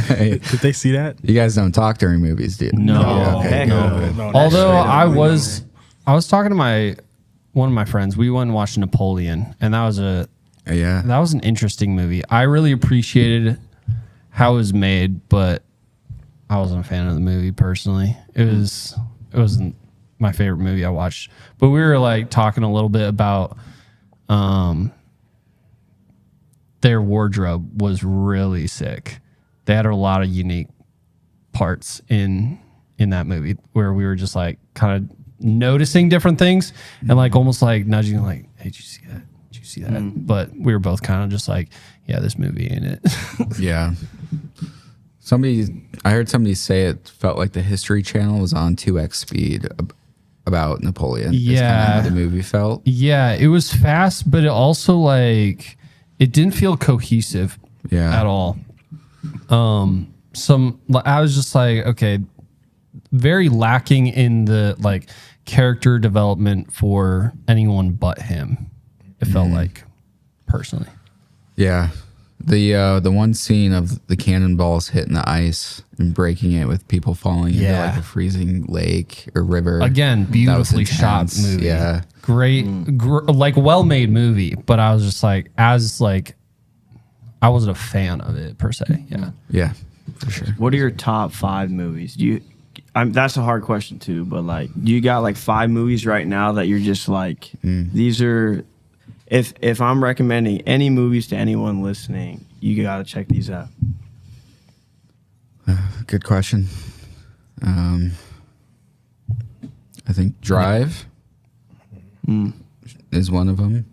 Did they see that? You guys don't talk during movies, do you? No. Yeah, okay. Heck good. no. No, Although that's I was talking to one of my friends. We went and watched Napoleon, and that was an interesting movie. I really appreciated how it was made, but I wasn't a fan of the movie personally. It wasn't my favorite movie I watched. But we were like talking a little bit about their wardrobe was really sick. They had a lot of unique parts in that movie where we were just like kind of noticing different things and like almost like nudging like, hey, did you see that? Did you see that? But we were both kind of just like, yeah, this movie ain't it. Yeah. I heard somebody say it felt like the History Channel was on 2x speed about Napoleon. It's kinda Yeah. how the movie felt. Yeah, it was fast, but it also like it didn't feel cohesive Yeah. at all. I was just like, okay, very lacking in the like character development for anyone but him. It felt like personally. Yeah. The one scene of the cannonballs hitting the ice and breaking it with people falling into like a freezing lake or river. Again, That was beautifully shot intense. movie. Yeah. Great, like well-made movie, but I was just like, I wasn't a fan of it per se. Yeah. Yeah. For sure. What are your top 5 movies? that's a hard question too. But like, you got like 5 movies right now that you're just like, these are. If I'm recommending any movies to anyone listening, you gotta check these out. Good question. I think Drive is one of them.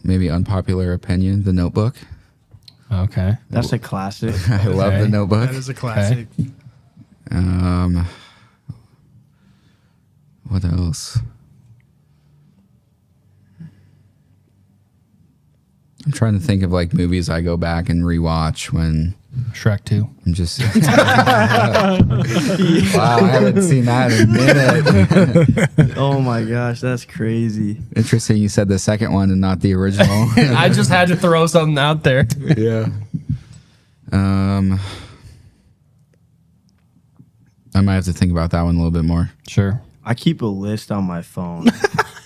Maybe unpopular opinion, The Notebook. Okay. That's a classic. I love The Notebook. That is a classic. What else? I'm trying to think of like movies I go back and rewatch when Shrek 2. I'm just. Wow, I haven't seen that in a minute. Oh my gosh, that's crazy. Interesting, you said the second one and not the original. I just had to throw something out there. Yeah. I might have to think about that one a little bit more. Sure. I keep a list on my phone.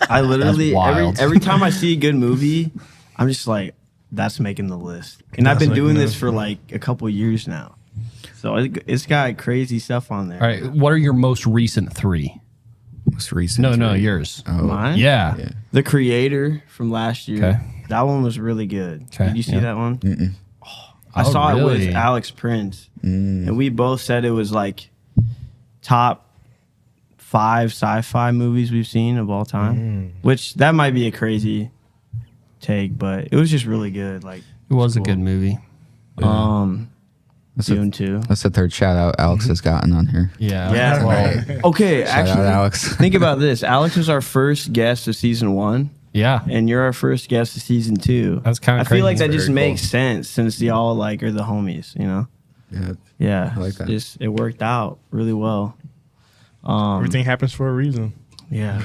I literally That's wild. every time I see a good movie, I'm just like, that's making the list. And I've been doing this for like a couple years now. So it's got crazy stuff on there. All right. What are your most recent 3? Most recent. No, three. yours. Oh, Mine? Yeah. yeah. The Creator from last year. Okay. That one was really good. Okay, Did you see yeah. that one? Mm-mm. I Oh, saw it really? with Alex Prince. And we both said it was like top 5 sci-fi movies we've seen of all time. Which that might be a crazy take, but it was just really good. Like, It was a cool. good movie. That's Dune 2. That's the third shout out Alex has gotten on here. Yeah. Yeah. Well, Okay, Shout actually, out Alex. think about this. Alex was our first guest of season 1, yeah. and you're our first guest of season 2. That's kinda I feel like crazy. that just Very makes cool. sense since y'all like are the homies, you know? Yeah. Yeah, I like that. Just it worked out really well. Everything happens for a reason. Yeah.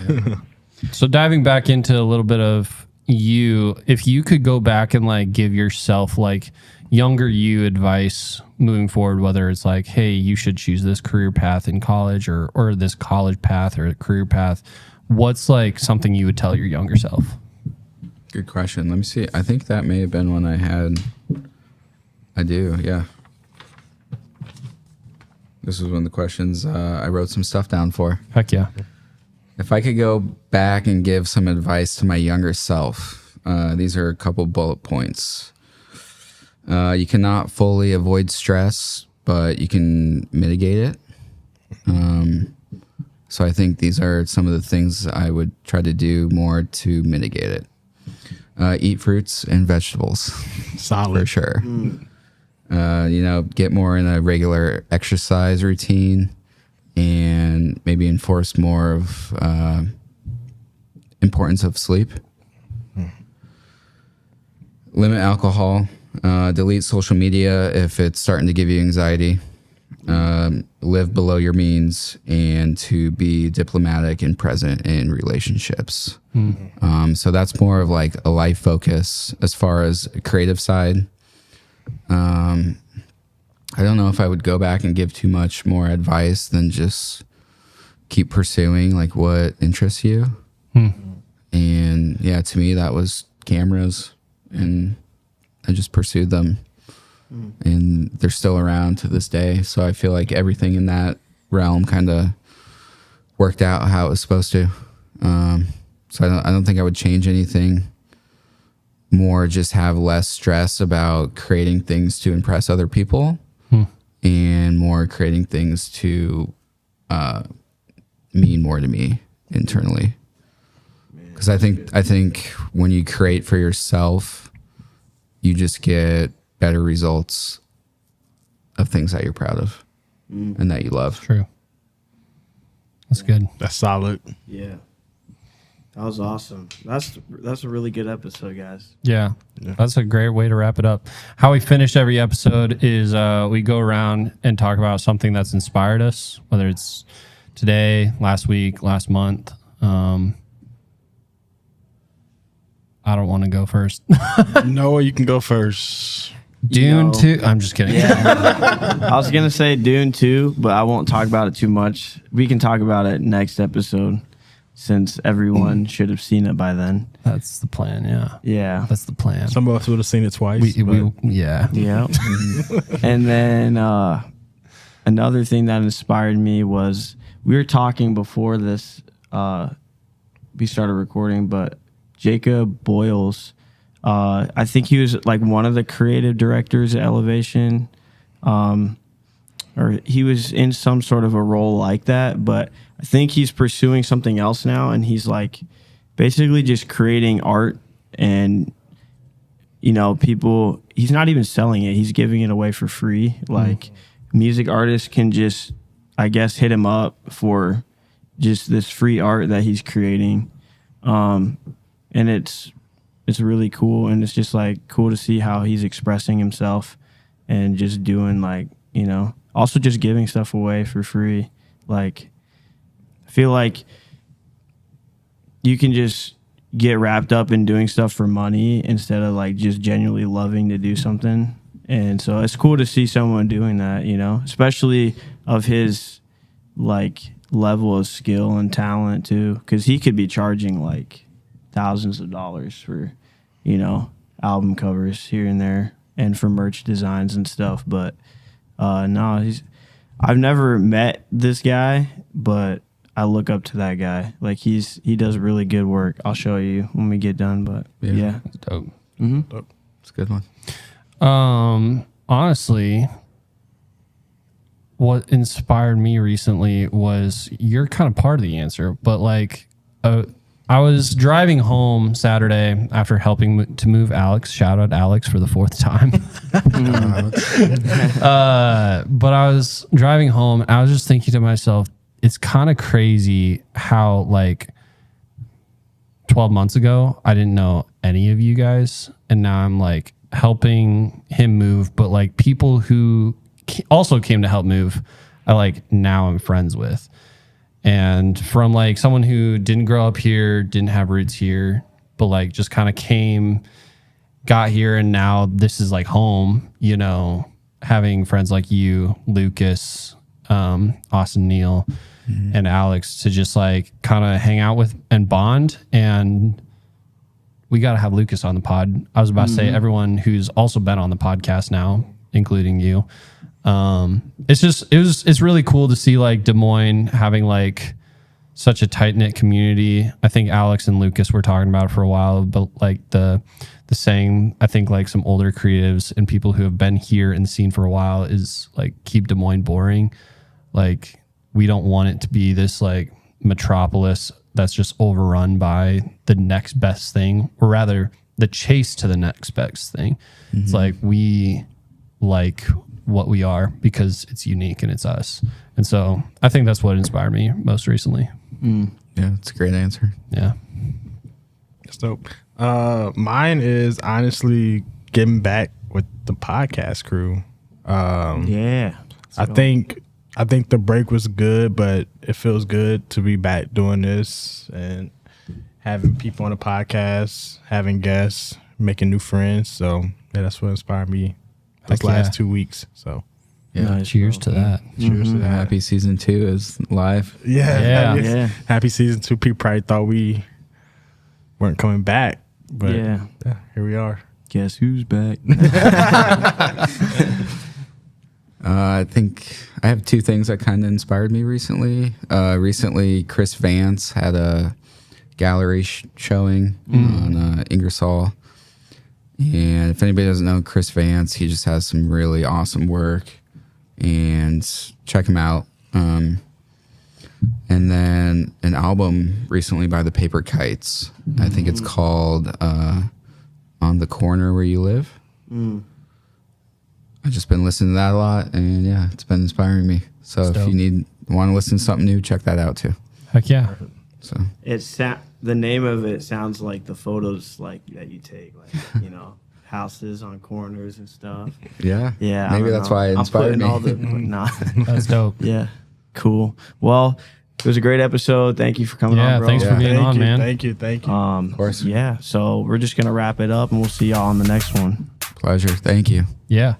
So diving back into a little bit of you, if you could go back and like give yourself like younger you advice moving forward, whether it's like, hey, you should choose this career path in college or this college path or career path, what's like something you would tell your younger self? Good question. Let me see. I think that may have been one I had. I do, yeah. This was one of the questions I wrote some stuff down for. Heck yeah. If I could go back and give some advice to my younger self, these are a couple bullet points. You cannot fully avoid stress, but you can mitigate it. So I think these are some of the things I would try to do more to mitigate it. Eat fruits and vegetables, Solid. for sure. Get more in a regular exercise routine and maybe enforce more of importance of sleep. Limit alcohol. Delete social media if it's starting to give you anxiety. Live below your means and to be diplomatic and present in relationships. So that's more of like a life focus as far as a creative side. I don't know if I would go back and give too much more advice than just keep pursuing like what interests you. And yeah, to me that was cameras, and I just pursued them. And they're still around to this day. So I feel like everything in that realm kind of worked out how it was supposed to. So I don't think I would change anything. More just have less stress about creating things to impress other people, and more creating things to mean more to me internally. Because I think when you create for yourself, you just get better results of things that you're proud of and that you love. True. That's good. That's solid. Yeah. That was awesome. That's a really good episode, guys. Yeah. That's a great way to wrap it up. How we finish every episode is we go around and talk about something that's inspired us, whether it's today, last week, last month. I don't want to go first. Noah, you can go first. Dune know. 2. I'm just kidding. I was going to say Dune 2, but I won't talk about it too much. We can talk about it next episode since everyone should have seen it by then. That's the plan. Yeah. Yeah. That's the plan. Some of us would have seen it twice. Yeah. Yeah. And then another thing that inspired me was we were talking before this we started recording, but Jacob Boyles, I think he was like one of the creative directors at Elevation, or he was in some sort of a role like that, but I think he's pursuing something else now, and he's like basically just creating art, and people, he's not even selling it, he's giving it away for free. Like music artists can just, I guess, hit him up for just this free art that he's creating, and it's really cool, and it's just like cool to see how he's expressing himself and just doing like, also just giving stuff away for free. Like, I feel like you can just get wrapped up in doing stuff for money instead of like just genuinely loving to do something. And so it's cool to see someone doing that, especially of his like level of skill and talent too, because he could be charging like thousands of dollars for album covers here and there and for merch designs and stuff. But no, I've never met this guy, but I look up to that guy. Like he does really good work. I'll show you when we get done, but yeah. It's dope. Dope. It's a good one. Honestly, what inspired me recently was, you're kind of part of the answer, but like, I was driving home Saturday after helping to move Alex. Shout out Alex for the 4th time. But I was driving home and I was just thinking to myself, it's kind of crazy how like 12 months ago, I didn't know any of you guys. And now I'm like helping him move, but like people who also came to help move, now I'm friends with. And from like someone who didn't grow up here, didn't have roots here, but like just kind of got here, and now this is like home, having friends like you, Lucas, Austin Neal, and Alex to just like kind of hang out with and bond. And we got to have Lucas on the pod. I was about to say everyone who's also been on the podcast now, including you. It's really cool to see like Des Moines having like such a tight knit community. I think Alex and Lucas were talking about it for a while, but like the saying, I think like some older creatives and people who have been here in the scene for a while is like, keep Des Moines boring. Like, we don't want it to be this like metropolis that's just overrun by the next best thing, or rather the chase to the next best thing. It's like, we like what we are because it's unique and it's us. And so I think that's what inspired me most recently. Yeah, it's a great answer. Yeah. That's dope. Mine is honestly getting back with the podcast crew. Yeah. I think the break was good, but it feels good to be back doing this and having people on the podcast, having guests, making new friends. So yeah, that's what inspired me those last 2 weeks. So Yeah. Nice, Cheers bro. to that. cheers to I'm that. happy season 2 is live. Yeah. Yeah. Happy season 2. People probably thought we weren't coming back, but Yeah. here we are. Guess who's back? I think I have 2 things that kind of inspired me recently. Recently, Chris Vance had a gallery showing on Ingersoll. And if anybody doesn't know Chris Vance, he just has some really awesome work. And check him out. And then an album recently by the Paper Kites. I think it's called On the Corner Where You Live. I've just been listening to that a lot, and yeah, it's been inspiring me. So That's if dope. you want to listen to something new, check that out too. Heck yeah. So The name of it sounds like the photos like that you take, like houses on corners and stuff. yeah, Yeah, I maybe don't that's know. why it I'm inspired putting me. all the nah. That's dope. Yeah, cool. Well, it was a great episode. Thank you for coming Yeah, on, bro. thanks for being on, man. Thank you. Of course. Yeah. So we're just gonna wrap it up, and we'll see y'all on the next one. Pleasure. Thank you. Yeah.